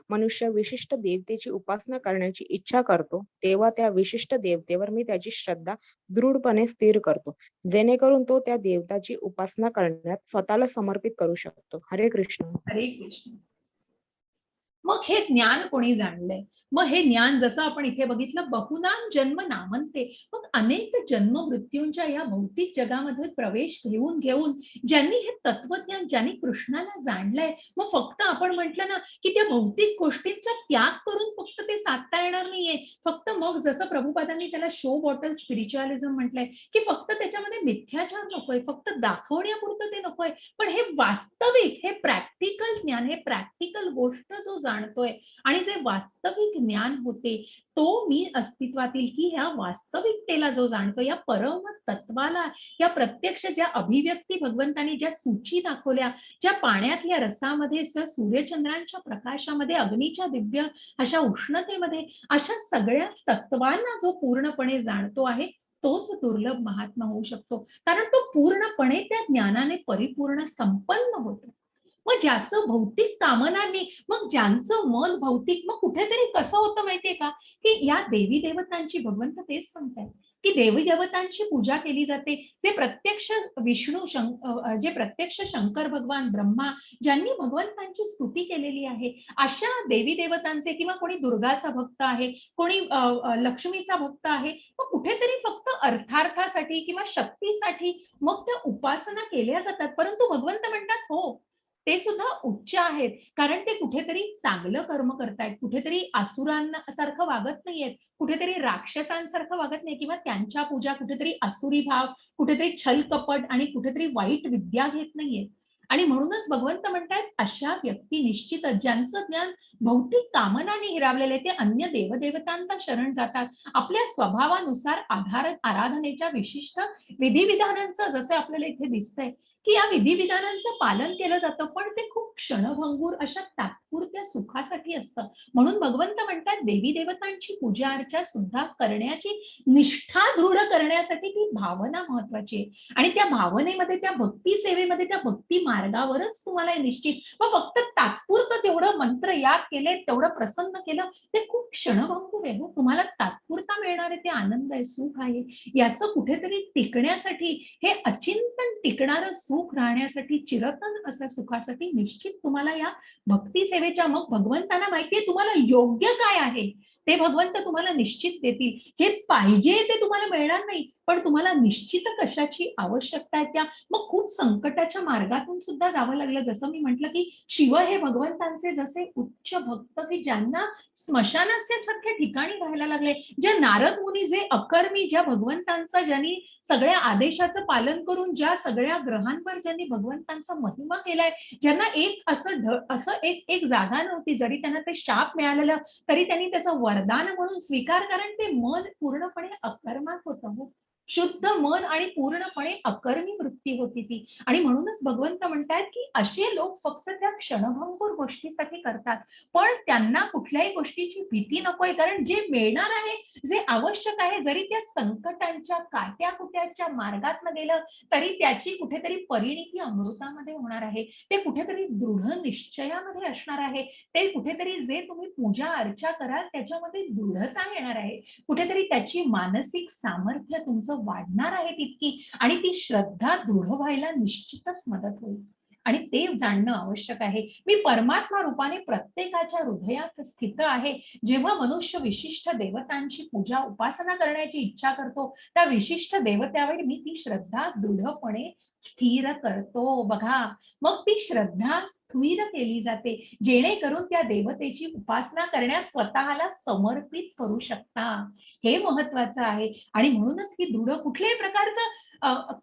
मनुष्य विशिष्ट देवतेची उपासना करण्याची इच्छा करतो, तेव्हा त्या विशिष्ट देवतेवर मी त्याची श्रद्धा दृढपणे स्थिर करतो, जेणेकरून तो त्या देवताची उपासना करण्यात स्वतःला समर्पित करू शकतो. हरे कृष्ण. हरे कृष्ण. मग हे ज्ञान कोणी जाणलंय? मग हे ज्ञान, जसं आपण इथे बघितलं, बहुनाम जन्म नामन्ते, मग अनेक जन्म मृत्यूंच्या या भौतिक जगामध्ये प्रवेश घेऊन ज्यांनी हे तत्वज्ञान, ज्यांनी कृष्णाला जाणलंय, मग फक्त आपण म्हटलं ना, की त्या भौतिक गोष्टींचा त्याग करून फक्त ते साधता येणार नाहीये. फक्त मग जसं प्रभुपादांनी त्याला शो बॉटल स्पिरिच्युअलिझम म्हटलंय, की फक्त त्याच्यामध्ये मिथ्याचार नकोय, फक्त दाखवण्यापुरतं ते नकोय, पण हे वास्तविक, हे प्रॅक्टिकल ज्ञान, हे प्रॅक्टिकल गोष्ट जो जाणतोय, आणि जे वास्तविक ज्ञान होते, तो मी अस्तित्वातील, की ह्या वास्तविकतेला जो जाणतो, या परम तत्वाला, या प्रत्यक्ष ज्या अभिव्यक्ती भगवंतांनी ज्या सूची दाखवल्या, ज्या पाण्यातल्या रसामध्ये, सूर्यचंद्रांच्या प्रकाशामध्ये, अग्नीच्या दिव्य अशा उष्णतेमध्ये, अशा सगळ्या तत्वांना जो पूर्णपणे जाणतो आहे, तोच दुर्लभ महात्मा होऊ शकतो, कारण तो पूर्णपणे त्या ज्ञानाने परिपूर्ण संपन्न होतो. मग ज्याचं भौतिक कामनांनी, मग ज्यांचं मन भौतिक, मग कुठेतरी कसं होतं माहितीये का, की या देवी देवतांची, भगवंत तेच सांगतायत, की देवी देवतांची पूजा केली जाते, जे प्रत्यक्ष जे प्रत्यक्ष शंकर भगवान ब्रह्मा, ज्यांनी भगवंतांची स्तुती केलेली आहे, अशा देवी देवतांचे, किंवा कोणी दुर्गाचा भक्त आहे, कोणी लक्ष्मीचा भक्त आहे, मग कुठेतरी फक्त अर्थार्थासाठी किंवा शक्तीसाठी मग त्या उपासना केल्या जातात. परंतु भगवंत म्हणतात, हो, ते सुद्धा उच्च आहेत, कारण ते कुठेतरी चांगलं कर्म करतायत, कुठेतरी असुरांसारखं वागत नाहीयेत, कुठेतरी राक्षसांसारखं वागत नाही, किंवा त्यांच्या पूजा कुठेतरी आसुरी भाव, कुठेतरी छल कपट आणि कुठेतरी वाईट विद्या घेत नाहीये. आणि म्हणूनच भगवंत म्हणतात अशा व्यक्ती निश्चितच ज्यांचं ज्ञान भौतिक कामनाने हिरावलेले ते अन्य देवदेवतांना शरण जातात. आपल्या स्वभावानुसार आराधनेच्या विशिष्ट विधिविधानांचं जसं आपल्याला इथे दिसतंय की या विधिविधानांचं पालन केलं जातं, पण ते खूप क्षणभंगूर अशा तात्पुरत्या सुखासाठी असतं. म्हणून भगवंत म्हणतात देवी देवतांची पूजा अर्चा सुद्धा करण्याची निष्ठा दृढ करण्यासाठी ती भावना महत्वाची आहे. आणि त्या भावनेमध्ये, त्या भक्ती सेवेमध्ये, त्या भक्ती मार्गावरच तुम्हाला निश्चित मग फक्त तात्पुरतं तेवढं मंत्र याद केले, तेवढं प्रसन्न केलं, ते खूप क्षणभंगूर आहे. तुम्हाला तात्पुरता मिळणारे ते आनंद आहे, सुख आहे, याचं कुठेतरी टिकण्यासाठी, हे अचिंतन टिकणारं सुख राहण्यासाठी, चिरंतन असं सुखासाठी निश्चित तुम्हाला या भक्ती सेवेच्या मग भगवंतांना माहितीये तुम्हाला योग्य काय आहे, ते भगवंत तुम्हाला निश्चित देतील. जे पाहिजे ते तुम्हाला मिळणार नाही, पण तुम्हाला निश्चित कशाची आवश्यकता आहे त्या मग खूप संकटाच्या मार्गातून सुद्धा जावं लागलं. जसं मी म्हटलं की शिव हे भगवंतांचे जसे उच्च भक्त की ज्यांना स्मशानासारख्या ठिकाणी राहायला लागले, जे नारद मुनी जे अकर्मी, ज्या भगवंतांचा ज्यांनी सगळ्या आदेशाचं पालन करून ज्या सगळ्या ग्रहांवर ज्यांनी भगवंतांचा महिमा केलाय, ज्यांना एक असं एक जागा नव्हती, जरी त्यांना ते शाप मिळालेलं तरी त्यांनी त्याचं वरदान म्हणून स्वीकार, कारण ते मन पूर्णपणे अकर्मात होतं हो. शुद्ध मन आणि पूर्णपणे अकर्मी वृत्ती होती ती. आणि म्हणूनच भगवंत म्हणतात की असे लोक फक्त त्या क्षणभंगूर गोष्टीसाठी करतात, पण त्यांना कुठल्याही गोष्टीची भीती नकोय, कारण जे मिळणार आहे, जे आवश्यक आहे, जरी त्या संकटांच्या काट्याकुट्याच्या मार्गातनं गेलं तरी त्याची कुठेतरी परिणिती अमृतामध्ये होणार आहे. ते कुठेतरी दृढ निश्चयामध्ये असणार आहे. ते कुठेतरी जे तुम्ही पूजा अर्चा कराल त्याच्यामध्ये दृढता येणार आहे. कुठेतरी त्याची मानसिक सामर्थ्य तुमचं वाढणार आहे तितकी, आणि ती श्रद्धा दृढ व्हायला निश्चितच मदत होईल. आणि ते जाणणं आवश्यक आहे. मी परमात्मा रूपाने प्रत्येकाच्या हृदयात स्थित आहे. जेव्हा मनुष्य विशिष्ट देवतांची पूजा उपासना करण्याची इच्छा करतो, त्या विशिष्ट देवत्यावर मी ती श्रद्धा दृढपणे स्थिर करतो. बघा, मग ती श्रद्धा स्थिर केली जाते, जेणेकरून त्या देवतेची उपासना करण्यात स्वतःला समर्पित करू शकता. हे महत्वाचं आहे. आणि म्हणूनच ही दृढ कुठल्याही प्रकारचं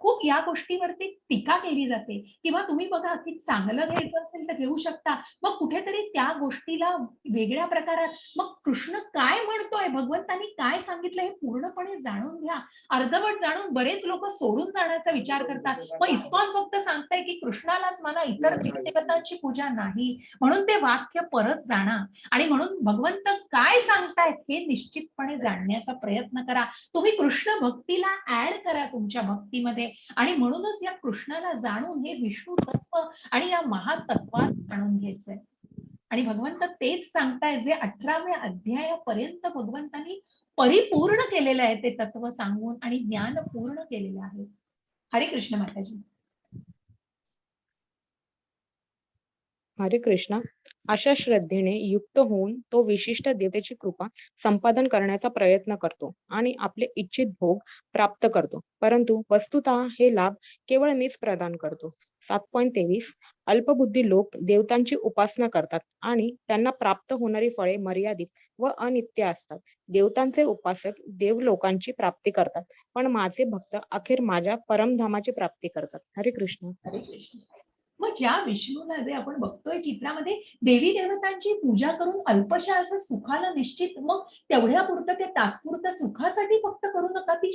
खूप या गोष्टीवरती टीका केली जाते किंवा तुम्ही बघा की चांगलं घ्यायचं असेल तर घेऊ शकता, मग कुठेतरी त्या गोष्टीला वेगळ्या प्रकारात मग कृष्ण काय म्हणतोय, भगवंतांनी काय सांगितलं, हे पूर्णपणे जाणून घ्या. अर्धवट जाणून बरेच लोक सोडून जाण्याचा विचार करतात. मग इस्कॉन फक्त सांगताय की कृष्णालाच मला, इतर देवदेवतांची पूजा नाही, म्हणून ते वाक्य परत जाणा. आणि म्हणून भगवंत काय सांगतायत हे निश्चितपणे जाणण्याचा प्रयत्न करा. तुम्ही कृष्ण भक्तीला ऍड करा तुमच्या भक्तीमध्ये. आणि म्हणूनच या कृष्णाला जाणून हे विष्णू तत्व आणि या महातत्वात जाणून घ्यायचंय. आणि भगवंत तेच सांगतायत जे 18व्या अध्यायापर्यंत भगवंतांनी परिपूर्ण केलेलं आहे, ते तत्व सांगून आणि ज्ञान पूर्ण केलेलं आहे. हरे कृष्ण माताजी. हरे कृष्णा. अशा श्रद्धेने युक्त होऊन तो विशिष्ट देवतेची कृपा संपादन करण्याचा प्रयत्न करतो आणि आपले इच्छित भोग प्राप्त करतो. परंतु वस्तुतः हे लाभ केवळ मीच प्रदान करतो. 7.23 अल्पबुद्धी लोक देवतांची उपासना करतात आणि त्यांना प्राप्त होणारी फळे मर्यादित व अनित्य असतात. देवतांचे उपासक देवलोकांची प्राप्ती करतात, पण माझे भक्त अखेर माझ्या परमधामाची प्राप्ती करतात. हरे कृष्ण. हरे कृष्ण. मग ज्या विष्णूला जे आपण बघतोय चित्रामध्ये देवी देवतांची पूजा करून अल्पशा असं सुखाला निश्चित, मग तेवढ्या पुरतं ते तात्पुरत्या सुखासाठी फक्त करू नका, ती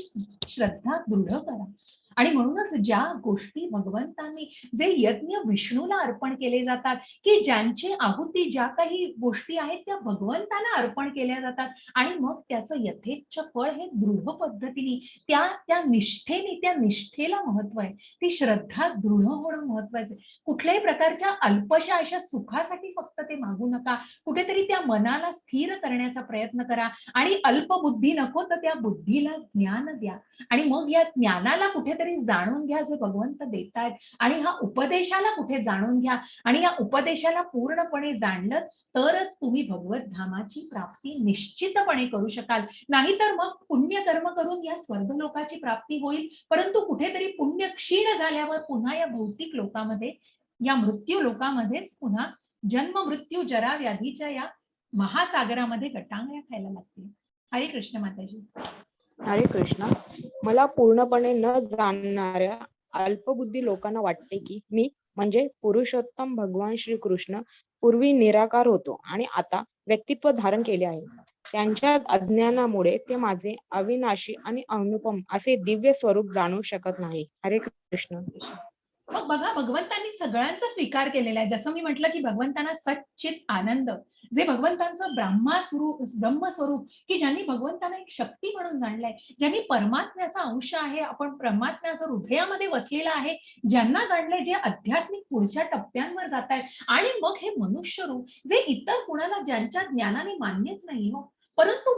श्रद्धा दृढ करा. आणि म्हणूनच ज्या गोष्टी भगवंतांनी जे यज्ञ विष्णूला अर्पण केले जातात, की ज्यांची आहुती, ज्या काही गोष्टी आहेत त्या भगवंताला अर्पण केल्या जातात, आणि मग त्याचं यथेच्छ फळ हे दृढ पद्धतीने त्या त्या निष्ठेने, त्या निष्ठेला महत्व आहे. ती श्रद्धा दृढ होणं महत्वाचं आहे. कुठल्याही प्रकारच्या अल्पशा अशा सुखासाठी फक्त ते मागू नका. कुठेतरी त्या मनाला स्थिर करण्याचा प्रयत्न करा. आणि अल्पबुद्धी नको तर त्या बुद्धीला ज्ञान द्या. आणि मग या ज्ञानाला कुठेतरी जाणून घ्या जे भगवंत देतायत, आणि हा उपदेशाला कुठे जाणून घ्या. आणि या उपदेशाला पूर्णपणे जाणलं तरच तुम्ही भगवत धामाची प्राप्ती निश्चितपणे करू शकाल. नाहीतर मग पुण्यकर्म करून या स्वर्गलोकाची प्राप्ती होईल, परंतु कुठेतरी पुण्य क्षीण झाल्यावर पुन्हा या भौतिक लोकामध्ये, या मृत्यू लोकामध्येच पुन्हा जन्म मृत्यू जरा व्याधीच्या या महासागरामध्ये गटांगळ्या खायला लागतील. हरे कृष्ण माताजी. हरे कृष्णा. मला पूर्णपणे न जाणणाऱ्या अल्पबुद्धी लोकांना वाटते की मी म्हणजे पुरुषोत्तम भगवान श्रीकृष्ण पूर्वी निराकार होतो आणि आता व्यक्तित्व धारण केले आहे. त्यांच्या अज्ञानामुळे ते माझे अविनाशी आणि अनुपम असे दिव्य स्वरूप जाणू शकत नाही. हरे कृष्ण. मग बघा, भगवंतांनी सगळ्यांचा स्वीकार केलेला आहे. जसं मी म्हटलं, की भगवंतांना सच्चित आनंद, जे भगवंतांचं ब्रह्मस्वरूप, की ज्यांनी भगवंतांना एक शक्ती म्हणून जाणलंय, ज्यांनी परमात्म्याचा अंश आहे, आपण परमात्म्याचं हृदयामध्ये वसलेला आहे, ज्यांना जाणलंय, जे आध्यात्मिक पुढच्या टप्प्यांवर जातायत आणि मग हे मनुष्य रूप, जे इतर कुणाला ज्यांच्या ज्ञानाने मान्यच नाही हो, परंतु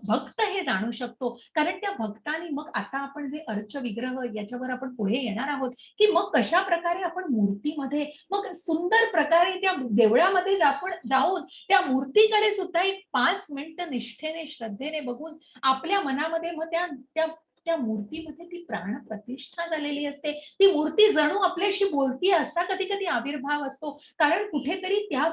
भक्त हे जाणू शकतो. कारण त्या भक्तांनी मग आता आपण जे अर्च विग्रह याच्यावर आपण पुढे येणार आहोत, की मग कशा प्रकारे आपण मूर्तीमध्ये मग सुंदर प्रकारे त्या देवळामध्ये आपण जाऊन त्या मूर्तीकडे सुद्धा एक 5 मिनिटं निष्ठेने श्रद्धेने बघून आपल्या मनामध्ये मग त्या त्या त्या मूर्तीमध्ये ती प्राण प्रतिष्ठा झालेली असते. ती मूर्ती जणू आपल्याशी बोलती असा कधी कधी आविर्भाव असतो. कारण कुठेतरी त्या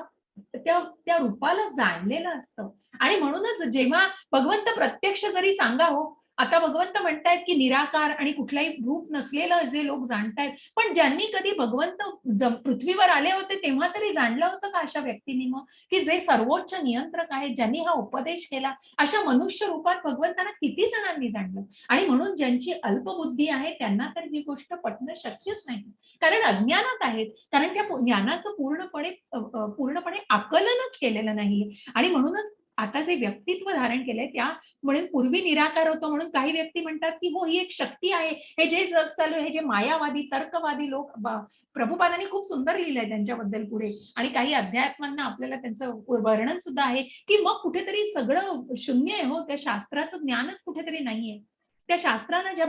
त्या त्या रूपाला जाणलेलं असतं. आणि म्हणूनच जेव्हा भगवंत प्रत्यक्ष जरी सांगा हो, आता भगवंत म्हणतायत की निराकार आणि कुठलाही रूप नसलेलं जे लोक जाणतायत, पण ज्यांनी कधी भगवंत पृथ्वीवर आले होते तेव्हा तरी जाणलं होतं का अशा व्यक्तींनी मग, की जे सर्वोच्च नियंत्रक आहेत, ज्यांनी हा उपदेश केला, अशा मनुष्य रूपात भगवंतांना किती जणांनी जाणलं. आणि म्हणून ज्यांची अल्पबुद्धी आहे त्यांना तर ही गोष्ट पटणं शक्यच नाही. कारण अज्ञानात आहेत, कारण त्या ज्ञानाचं पूर्णपणे आकलनच केलेलं नाहीये. आणि म्हणूनच आता जे व्यक्तित्व धारण केलंय त्यामुळे पूर्वी निराकार होतो म्हणून काही व्यक्ती म्हणतात, की हो ही एक शक्ती आहे. हे जे जग चालू आहे, हे जे मायावादी, तर्कवादी लोक प्रभुपादांनी खूप सुंदर लिहिलंय त्यांच्याबद्दल पुढे. आणि काही अध्यात्मांना आपल्याला त्यांचं वर्णन सुद्धा आहे, की मग कुठेतरी सगळं शून्य आहे हो, त्या शास्त्राचं ज्ञानच कुठेतरी नाहीये. त्या शास्त्रानं ज्या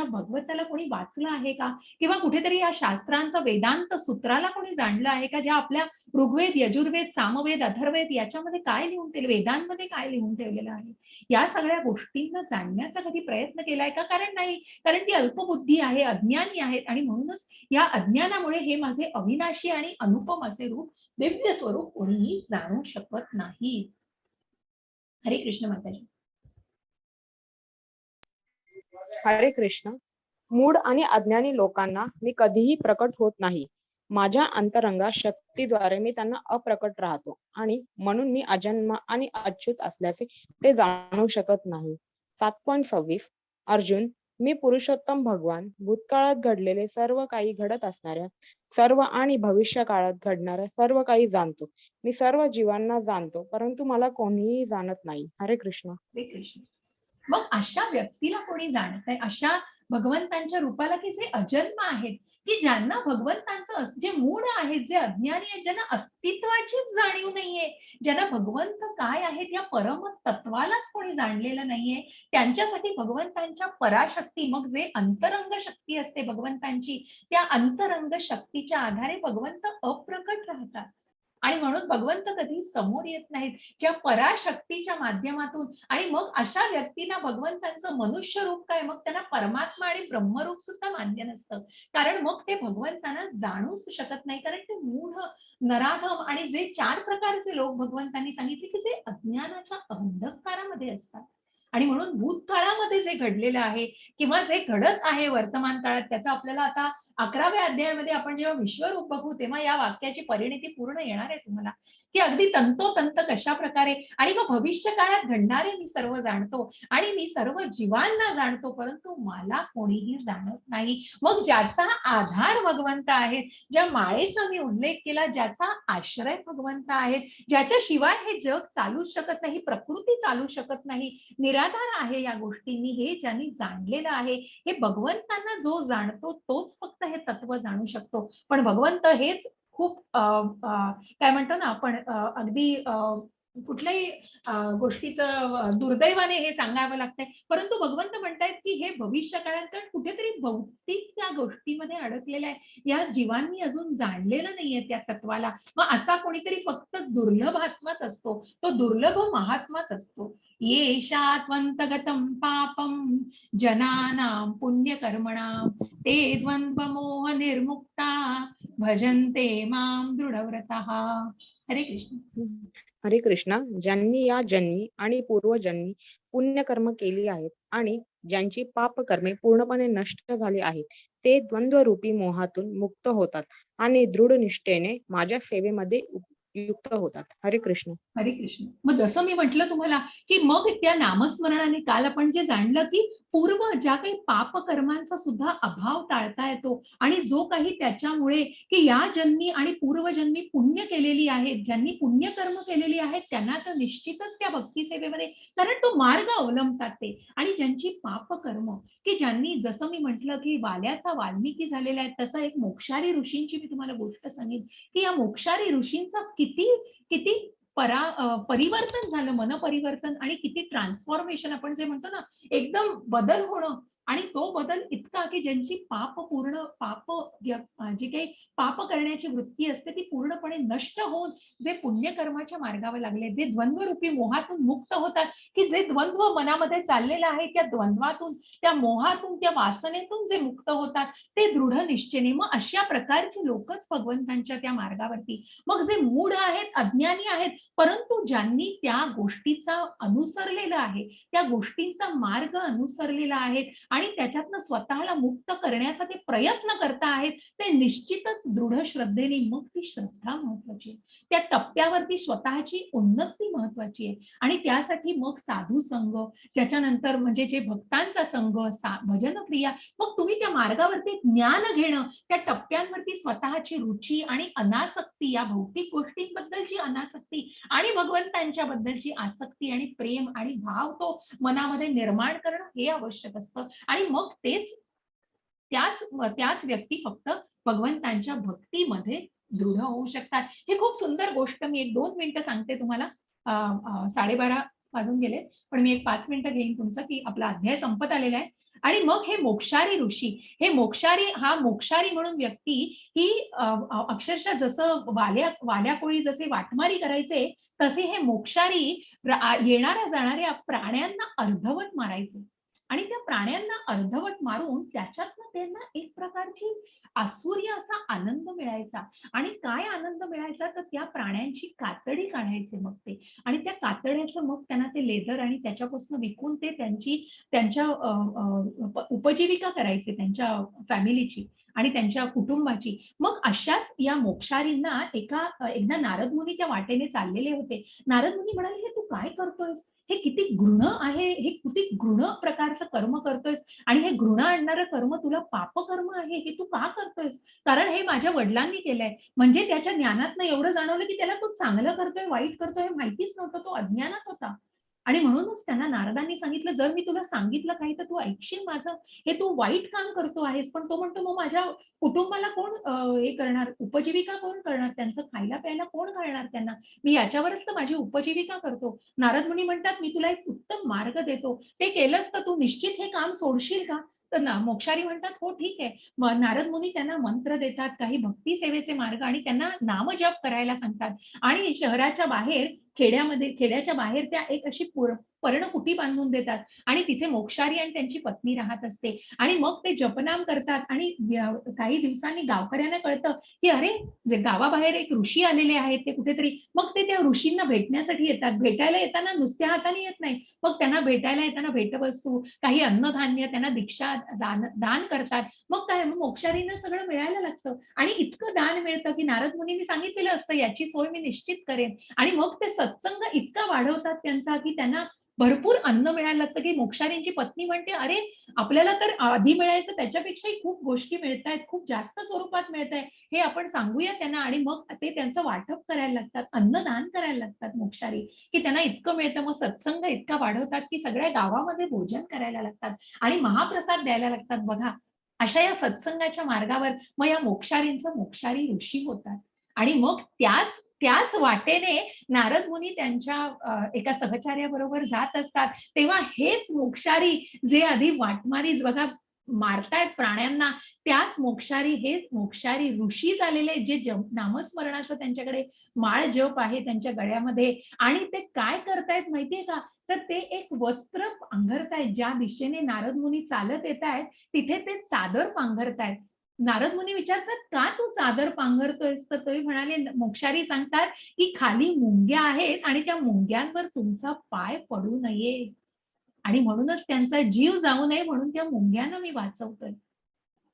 भगवताला कोणी वाचलं आहे का? किंवा कुठेतरी या शास्त्रांचं वेदांत सूत्राला कोणी जाणलं आहे का? ज्या आपल्या ऋग्वेद, यजुर्वेद, सामवेद, अथर्ववेद याच्यामध्ये काय लिहून ठेवलं, वेदांमध्ये काय लिहून ठेवलेलं आहे? या सगळ्या गोष्टींना जाणण्याचा कधी प्रयत्न केलाय का? कारण नाही. कारण ती अल्पबुद्धी आहे, अज्ञानी आहेत आणि म्हणूनच या अज्ञानामुळे हे माझे अविनाशी आणि अनुपम असे रूप, दिव्य स्वरूप कोणीही जाणू शकत नाही. हरे कृष्ण माताजी. हरे कृष्ण. मूढ आणि अज्ञानी लोकांना मी कधीही प्रकट होत नाही. माझ्या अंतरंगा शक्तीद्वारे मी त्यांना अप्रकट राहतो आणि म्हणून मी अजन्म आणि अच्युत असल्याचे ते जाणू शकत नाही. 7.26 अर्जुन, मी पुरुषोत्तम भगवान भूतकाळात घडलेले सर्व काही, घडत असणाऱ्या सर्व आणि भविष्य काळात घडणाऱ्या सर्व काही जाणतो. मी सर्व जीवांना जाणतो, परंतु मला कोणीही जाणत नाही. हरे कृष्ण. हरे कृष्ण. मग अशा व्यक्तीला कोणी जाणत आहे, अशा भगवंतांच्या रूपाला, की जे अजन्म आहेत, की ज्यांना भगवंतांचं जे मूळ आहेत, जे अज्ञानी आहेत, ज्यांना अस्तित्वाचीच जाणीव नाहीये, ज्यांना भगवंत काय आहेत या परम तत्वालाच कोणी जाणलेलं नाहीये, त्यांच्यासाठी भगवंतांच्या पराशक्ती, मग जे अंतरंग शक्ती असते भगवंतांची, त्या अंतरंग शक्तीच्या आधारे भगवंत अप्रकट राहतात. आणि म्हणून भगवंत कधी समोर येत नाहीत, ज्या पराशक्तीच्या माध्यमातून. आणि मग अशा व्यक्तींना भगवंतांचं मनुष्य रूप काय, मग त्यांना परमात्मा आणि ब्रह्मरूप सुद्धा मान्य नसतं. कारण मग ते भगवंतांना जाणूच शकत नाही. कारण ते मूढ, नराधम आणि जे 4 प्रकारचे लोक भगवंतांनी सांगितले, की जे अज्ञानाच्या अंधकारामध्ये असतात. आणि म्हणून भूतकाळामध्ये जे घडलेलं आहे किंवा जे घडत आहे वर्तमान काळात, त्याचा आपल्याला आता 11व्या अध्यायामध्ये आपण जेव्हा विश्वरूप बघू तेव्हा या वाक्याची परिणती पूर्ण येणार आहे तुम्हाला, की अगदी तंतोतंत कशा प्रकारे. आणि मग भविष्य काळात घडणारे मी सर्व जाणतो आणि मी सर्व जीवांना जाणतो, परंतु मला कोणीही जाणत नाही. मग ज्याचा आधार भगवंत आहे, ज्या माळेचा मी उल्लेख केला, ज्याचा आश्रय भगवंत आहे, ज्याच्या शिवाय हे जग चालूच शकत नाही, प्रकृती चालू शकत नाही, निराधार आहे या गोष्टींनी, हे ज्यांनी जाणलेलं आहे, हे भगवंतांना जो जाणतो तोच फक्त हे तत्व जाणू शकतो. पण भगवंत हेच खूप काय म्हणतो ना आपण, अगदी कुठल्याही गोष्टीचं दुर्दैवाने हे सांगावं लागतंय. परंतु भगवंत म्हणतायत, की हे भविष्य काळात, कारण कुठेतरी भौतिक त्या गोष्टीमध्ये अडकलेलं आहे. या जीवांनी अजून जाणलेलं नाहीये त्या तत्वाला. मग असा कोणीतरी फक्त दुर्लभ आत्माच असतो. तो दुर्लभ महात्माच असतो. येषात्वन्तगतं पापं जनानां पुण्यकर्मणां ते द्वन्द्वमोहनिर्मुक्ता भजन्ते मां दृढव्रतः. हरे कृष्ण. हम्म. हरे कृष्णा. ज्यांनी या जन्मी आणि पूर्वजन्मी पुण्यकर्म केली आहेत आणि ज्यांची पापकर्मे पूर्णपणे नष्ट झाली आहेत, ते द्वंद्वरूपी मोहातून मुक्त होतात आणि दृढ निष्ठेने माझ्या सेवेमध्ये युक्त होतात. हरे कृष्ण. हरे कृष्ण. मग जसं मी म्हटलं तुम्हाला, की मग त्या नामस्मरणाने काल आपण जे जाणलं, की पूर्व ज्या काही पापकर्मांचा सुद्धा अभाव टाळता येतो आणि जो काही त्याच्यामुळे, की या जन्मी आणि पूर्वजन्मी पुण्य केलेली आहेत, ज्यांनी पुण्यकर्म केलेली आहेत, त्यांना तर निश्चितच त्या भक्ती सेवेमध्ये, कारण तो मार्ग अवलंबतात ते. आणि ज्यांची पापकर्म, की ज्यांनी जसं मी म्हटलं, की वाल्याचा वाल्मिकी झालेला आहे, तसं एक मोक्षारी ऋषींची मी तुम्हाला गोष्ट सांगेन, की या मोक्षारी ऋषींचा किती किती परिवर्तन झालं, मनपरिवर्तन आणि किती ट्रान्सफॉर्मेशन आपण जे म्हणतो ना, एकदम बदल होणं आणि तो बदल इतका, की ज्यांची जी काही पाप करण्याची वृत्ती असते ती पूर्णपणे नष्ट होऊन जे पुण्यकर्माच्या मार्गावर लागले, जे द्वंद्वरूपी मोहातून मुक्त होतात, की जे द्वंद्व मनामध्ये चाललेलं आहे त्या द्वंद्वातून, त्या मोहातून, त्या वासनेतून जे मुक्त होतात, ते दृढ निश्चयाने. मग अशा प्रकारची लोकच भगवंतांच्या त्या मार्गावरती, मग जे मूढ आहेत, अज्ञानी आहेत, परंतु ज्यांनी त्या गोष्टीचा अनुसरलेला आहे, त्या गोष्टींचा मार्ग अनुसरलेला आहे आणि त्याच्यातनं स्वतःला मुक्त करण्याचा ते प्रयत्न करता आहेत, ते निश्चितच दृढ श्रद्धेने, मग ती श्रद्धा महत्वाची आहे. त्या टप्प्यावरती स्वतःची उन्नती महत्वाची आहे आणि त्यासाठी मग साधू संघ, त्याच्यानंतर म्हणजे जे भक्तांचा संघ, भजन क्रिया, मग तुम्ही त्या मार्गावरती ज्ञान घेणं, त्या टप्प्यांवरती स्वतःची रुची आणि अनासक्ती, या भौतिक गोष्टींबद्दलची अनासक्ती आणि भगवंतांच्या बद्दलची आसक्ती आणि प्रेम आणि भाव तो मनामध्ये निर्माण करणं हे आवश्यक असतं आणि मग त्याच त्याच व्यक्ती फक्त भगवंतांच्या भक्तीमध्ये दृढ होऊ शकतात. ही खूप सुंदर गोष्ट मी 1-2 मिनिटं सांगते तुम्हाला. 12:30 वाजून गेले, पण मी एक 5 मिनिटं घेईन तुमचं, की आपला अध्याय संपत आलेला आहे. आणि मग हे मोक्षारी ऋषी, हे मोक्षारी म्हणून व्यक्ती ही अक्षरशः जसं वाल्या कोळी जसे वाटमारी करायचे, तसे हे मोक्षारी येणाऱ्या जाणाऱ्या प्राण्यांना अर्धवट मारायचे आणि त्या प्राण्यांना अर्धवट मारून त्याच्यातनं त्यांना एक प्रकारची आसुर्य असा आनंद मिळायचा. आणि काय आनंद मिळायचा, तर त्या प्राण्यांची कातडी काढायचे मग ते आणि त्या कातड्याचं मग त्यांना ते लेदर आणि त्याच्यापासून विकून ते त्यांच्या उपजीविका करायचे, त्यांच्या फॅमिलीची आणि त्यांच्या कुटुंबाची. मग अशाच या मोक्षारींना एकदा नारद मुनी त्या वाटेने चाललेले होते. नारद मुनी म्हणाले, "हे तू काय करतोयस? हे किती घृण आहे, हे किती घृण प्रकारचं कर्म करतोयस आणि हे घृणा आणणारं कर्म तुला पापकर्म आहे, हे तू का करतोयस? कारण हे माझ्या वडिलांनी केलंय." म्हणजे त्याच्या ज्ञानातनं एवढं जाणवलं, की त्याला तो चांगलं करतोय, वाईट करतोय हे माहितीच नव्हतं. तो अज्ञानात होता. आणि म्हणूनच त्यांना नारदांनी सांगितलं, "जर मी तुला सांगितलं काही तर तू ऐकशील माझं? हे तू वाईट काम करतो आहेस." पण तो म्हणतो, "मग माझ्या कुटुंबाला कोण हे करणार? उपजीविका कोण करणार? त्यांचं खायला-प्यायला कोण घालणार त्यांना? मी याच्यावरच तर माझी उपजीविका करतो." नारद मुनी म्हणतात, "मी तुला एक उत्तम मार्ग देतो. ते केलंस तर तू निश्चित हे काम सोडशील का?" तर मोक्षारी म्हणतात, "हो, ठीक आहे." मग नारद मुनी त्यांना मंत्र देतात, काही भक्ती सेवेचे मार्ग आणि त्यांना नामजप करायला सांगतात. आणि शहराच्या बाहेर खेड्याच्या बाहेर त्या एक अशी पर्णकुटी बांधून देतात आणि तिथे मोक्षारी आणि त्यांची पत्नी राहत असते आणि मग ते जपनाम करतात आणि काही दिवसांनी गावकऱ्यांना कळतं, की अरे, जे गावाबाहेर एक ऋषी आलेले आहेत ते कुठेतरी. मग ते त्या ऋषींना भेटण्यासाठी येतात. भेटायला येताना नुसत्या हाताने येत नाही. मग त्यांना भेटायला येताना भेटवस्तू, काही अन्नधान्य, त्यांना दीक्षा दान करतात. मग काय, मग मोक्षारींना सगळं मिळायला लागतं आणि इतकं दान मिळतं, की नारद मुनींनी सांगितलेलं असतं, याची सोय मी निश्चित करेन. आणि मग ते सत्संग इतका वाढवतात त्यांचा, की त्यांना भरपूर अन्न मिळायला लागतं, की मोक्षारींची पत्नी म्हणते, "अरे, आपल्याला तर आधी मिळायचं त्याच्यापेक्षाही खूप गोष्टी मिळतायत, खूप जास्त स्वरूपात मिळतंय. हे आपण सांगूया त्यांना." आणि मग ते त्यांचं वाटप करायला लागतात, अन्नदान करायला लागतात मोक्षारी, की त्यांना इतकं मिळतं. मग सत्संग इतका वाढवतात, की सगळ्या गावामध्ये भोजन करायला लागतात आणि महाप्रसाद द्यायला लागतात बघा. अशा या सत्संगाच्या मार्गावर मग या मोक्षारी ऋषी होतात आणि मग त्याच त्याच वाटेने नारद मुनी त्यांच्या एका सहचार्याबरोबर जात असतात. तेव्हा हेच मोक्षारी, जे आधी वाटमारीच बघा मारतायत प्राण्यांना, त्याच मोक्षारी, हे मोक्षारी ऋषी झालेले, जे नामस्मरणाचं त्यांच्याकडे माळ जप आहे त्यांच्या गळ्यामध्ये आणि ते काय करतायत माहितीये का? तर ते एक वस्त्र पांघरतायत. ज्या दिशेने नारद मुनी चालत येतायत, तिथे ते चादर पांघरतायत. नारद मुनी विचारतात, "का तू चादर पांघरतोयस?" तर ते म्हणाले, मोक्षारी सांगतात, की "खाली मुंग्या आहेत आणि त्या मुंग्यांवर तुमचा पाय पडू नये आणि म्हणूनच त्यांचा जीव जाऊ नये म्हणून त्या मुंग्यांना मी वाचवतोय."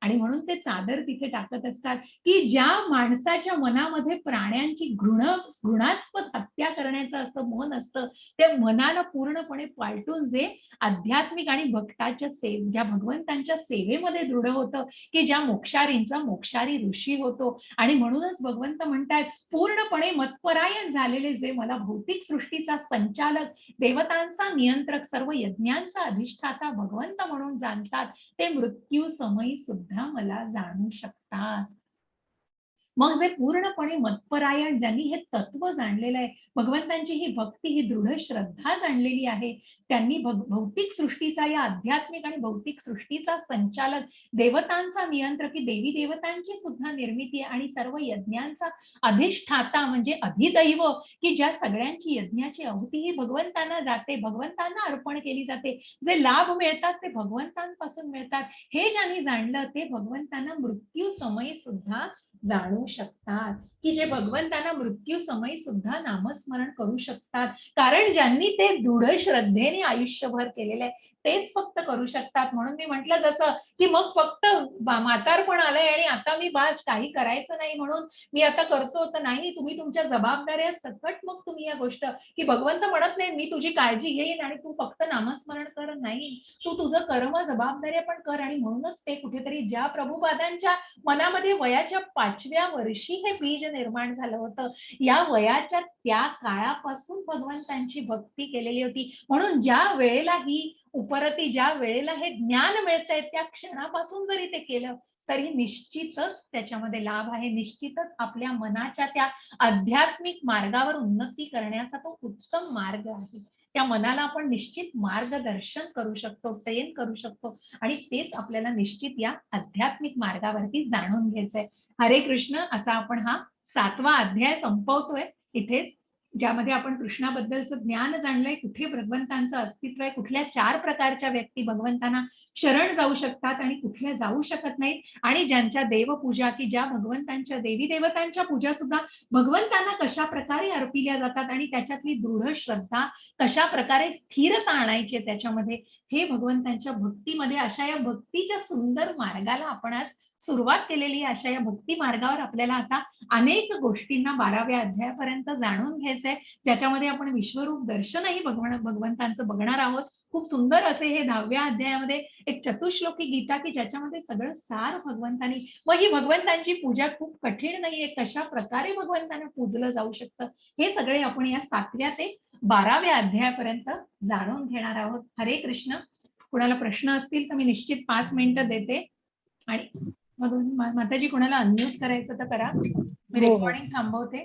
आणि म्हणून ते चादर तिथे टाकत असतात, की ज्या माणसाच्या मनामध्ये प्राण्यांची घृणास्पद हत्या करण्याचं असं मन असतं, त्या मनाला पूर्णपणे पालटून जे आध्यात्मिक आणि ज्या भगवंतांच्या सेवेमध्ये दृढ होतं, की ज्या मोक्षारींचा मोक्षारी ऋषी होतो आणि म्हणूनच भगवंत म्हणतायत, पूर्णपणे मतपरायण झालेले जे मला भौतिक सृष्टीचा संचालक, देवतांचा नियंत्रक, सर्व यज्ञांचा अधिष्ठाता भगवंत म्हणून जाणतात, ते मृत्यू समयी सुद्धा मला जाणू शकतात. मग जे पूर्णपणे मतपरायण ज्यांनी हे तत्व जाणलेलं आहे, भगवंतांची ही भक्ती, ही दृढ श्रद्धा जाणलेली आहे, त्यांनी भौतिक सृष्टीचा या आध्यात्मिक आणि भौतिक सृष्टीचा संचालक, देवतांचा नियंत्रक, देवी देवतांची सुद्धा निर्मिती आणि सर्व यज्ञांचा अधिष्ठाता म्हणजे अधिदैव, की ज्या सगळ्यांची यज्ञाची आहुती ही भगवंतांना जाते, भगवंतांना अर्पण केली जाते. जे लाभ मिळतात ते भगवंतांपासून मिळतात. हे ज्यांनी जाणलं ते भगवंतांना मृत्यू समयी सुद्धा जाणू शकतात, की जे भगवंतांना मृत्यू समयी सुद्धा नामस्मरण करू शकतात. कारण ज्यांनी ते दृढ श्रद्धेने आयुष्यभर केलेलं आहे, तेच फक्त करू शकतात. म्हणून मी म्हटलं जसं, की मग फक्त म्हातारपण आलंय आणि आता मी बास काही करायचं नाही म्हणून मी आता करतो, तर नाही, तुम्ही तुमच्या जबाबदाऱ्या सकट मग तुम्ही या गोष्ट, की भगवंत म्हणत नाही, मी तुझी काळजी घेईन आणि तू फक्त नामस्मरण कर. नाही, तू तुझं कर्म जबाबदाऱ्या पण कर आणि म्हणूनच ते कुठेतरी ज्या प्रभुपादांच्या मनामध्ये वयाच्या 5व्या वर्षी हे बीज निर्माण झालं होतं. या वयाच्या त्या काळापासून भगवंतांची भक्ती केलेली होती. म्हणून ज्या वेळेला ही उपरती, ज्या वेळेला हे ज्ञान मिळतंय त्या क्षणापासून जरी ते केलं, तरी निश्चितच त्याच्यामध्ये लाभ आहे. निश्चितच आपल्या मनाच्या त्या आध्यात्मिक मार्गावर उन्नती करण्याचा तो उत्तम मार्ग आहे. त्या मनाला आपण निश्चित मार्गदर्शन करू शकतो, ट्रेन करू शकतो आणि तेच आपल्याला निश्चित या आध्यात्मिक मार्गावरती जाणून घ्यायचंय. हरे कृष्ण असा आपण हा 7वा अध्याय संपवतोय इथेच. ज्यामध्ये आपण कृष्णाबद्दलचं ज्ञान जाणलंय, कुठे भगवंतांचं अस्तित्व आहे, कुठल्या 4 प्रकारच्या व्यक्ती भगवंतांना शरण जाऊ शकतात आणि कुठल्या जाऊ शकत नाहीत आणि ज्यांच्या देवपूजा, की ज्या भगवंतांच्या देवी-देवतांच्या पूजा सुद्धा भगवंतांना कशाप्रकारे अर्पिल्या जातात आणि त्याच्यातली दृढ श्रद्धा कशाप्रकारे स्थिरता आणायची त्याच्यामध्ये, हे भगवंतांच्या भक्तीमध्ये अशा या भक्तीच्या सुंदर मार्गाला आपण आज सुरुवात केलेली आहे. अशा या भक्ती मार्गावर आपल्याला आता अनेक गोष्टींना 12व्या अध्यायापर्यंत जाणून घ्यायचंय, ज्याच्यामध्ये आपण विश्वरूप दर्शनही भगवंतांचं बघणार आहोत. खूप सुंदर असे हे 10व्या अध्यायामध्ये एक चतुश्लोकी गीता, की ज्याच्यामध्ये सगळं सार भगवंतांनी, मग ही भगवंतांची पूजा खूप कठीण नाहीये, कशा प्रकारे भगवंतांना पूजलं जाऊ शकतं, हे सगळे आपण या 7व्या ते 12व्या अध्यायापर्यंत जाणून घेणार आहोत. हरे कृष्ण. कुणाला प्रश्न असतील तर मी निश्चित 5 मिनिटं देते आणि मग माताजी कोणाला अनम्यूट करायचं तर करा. मी हो, हो. रेकॉर्डिंग थांबवते.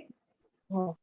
हो.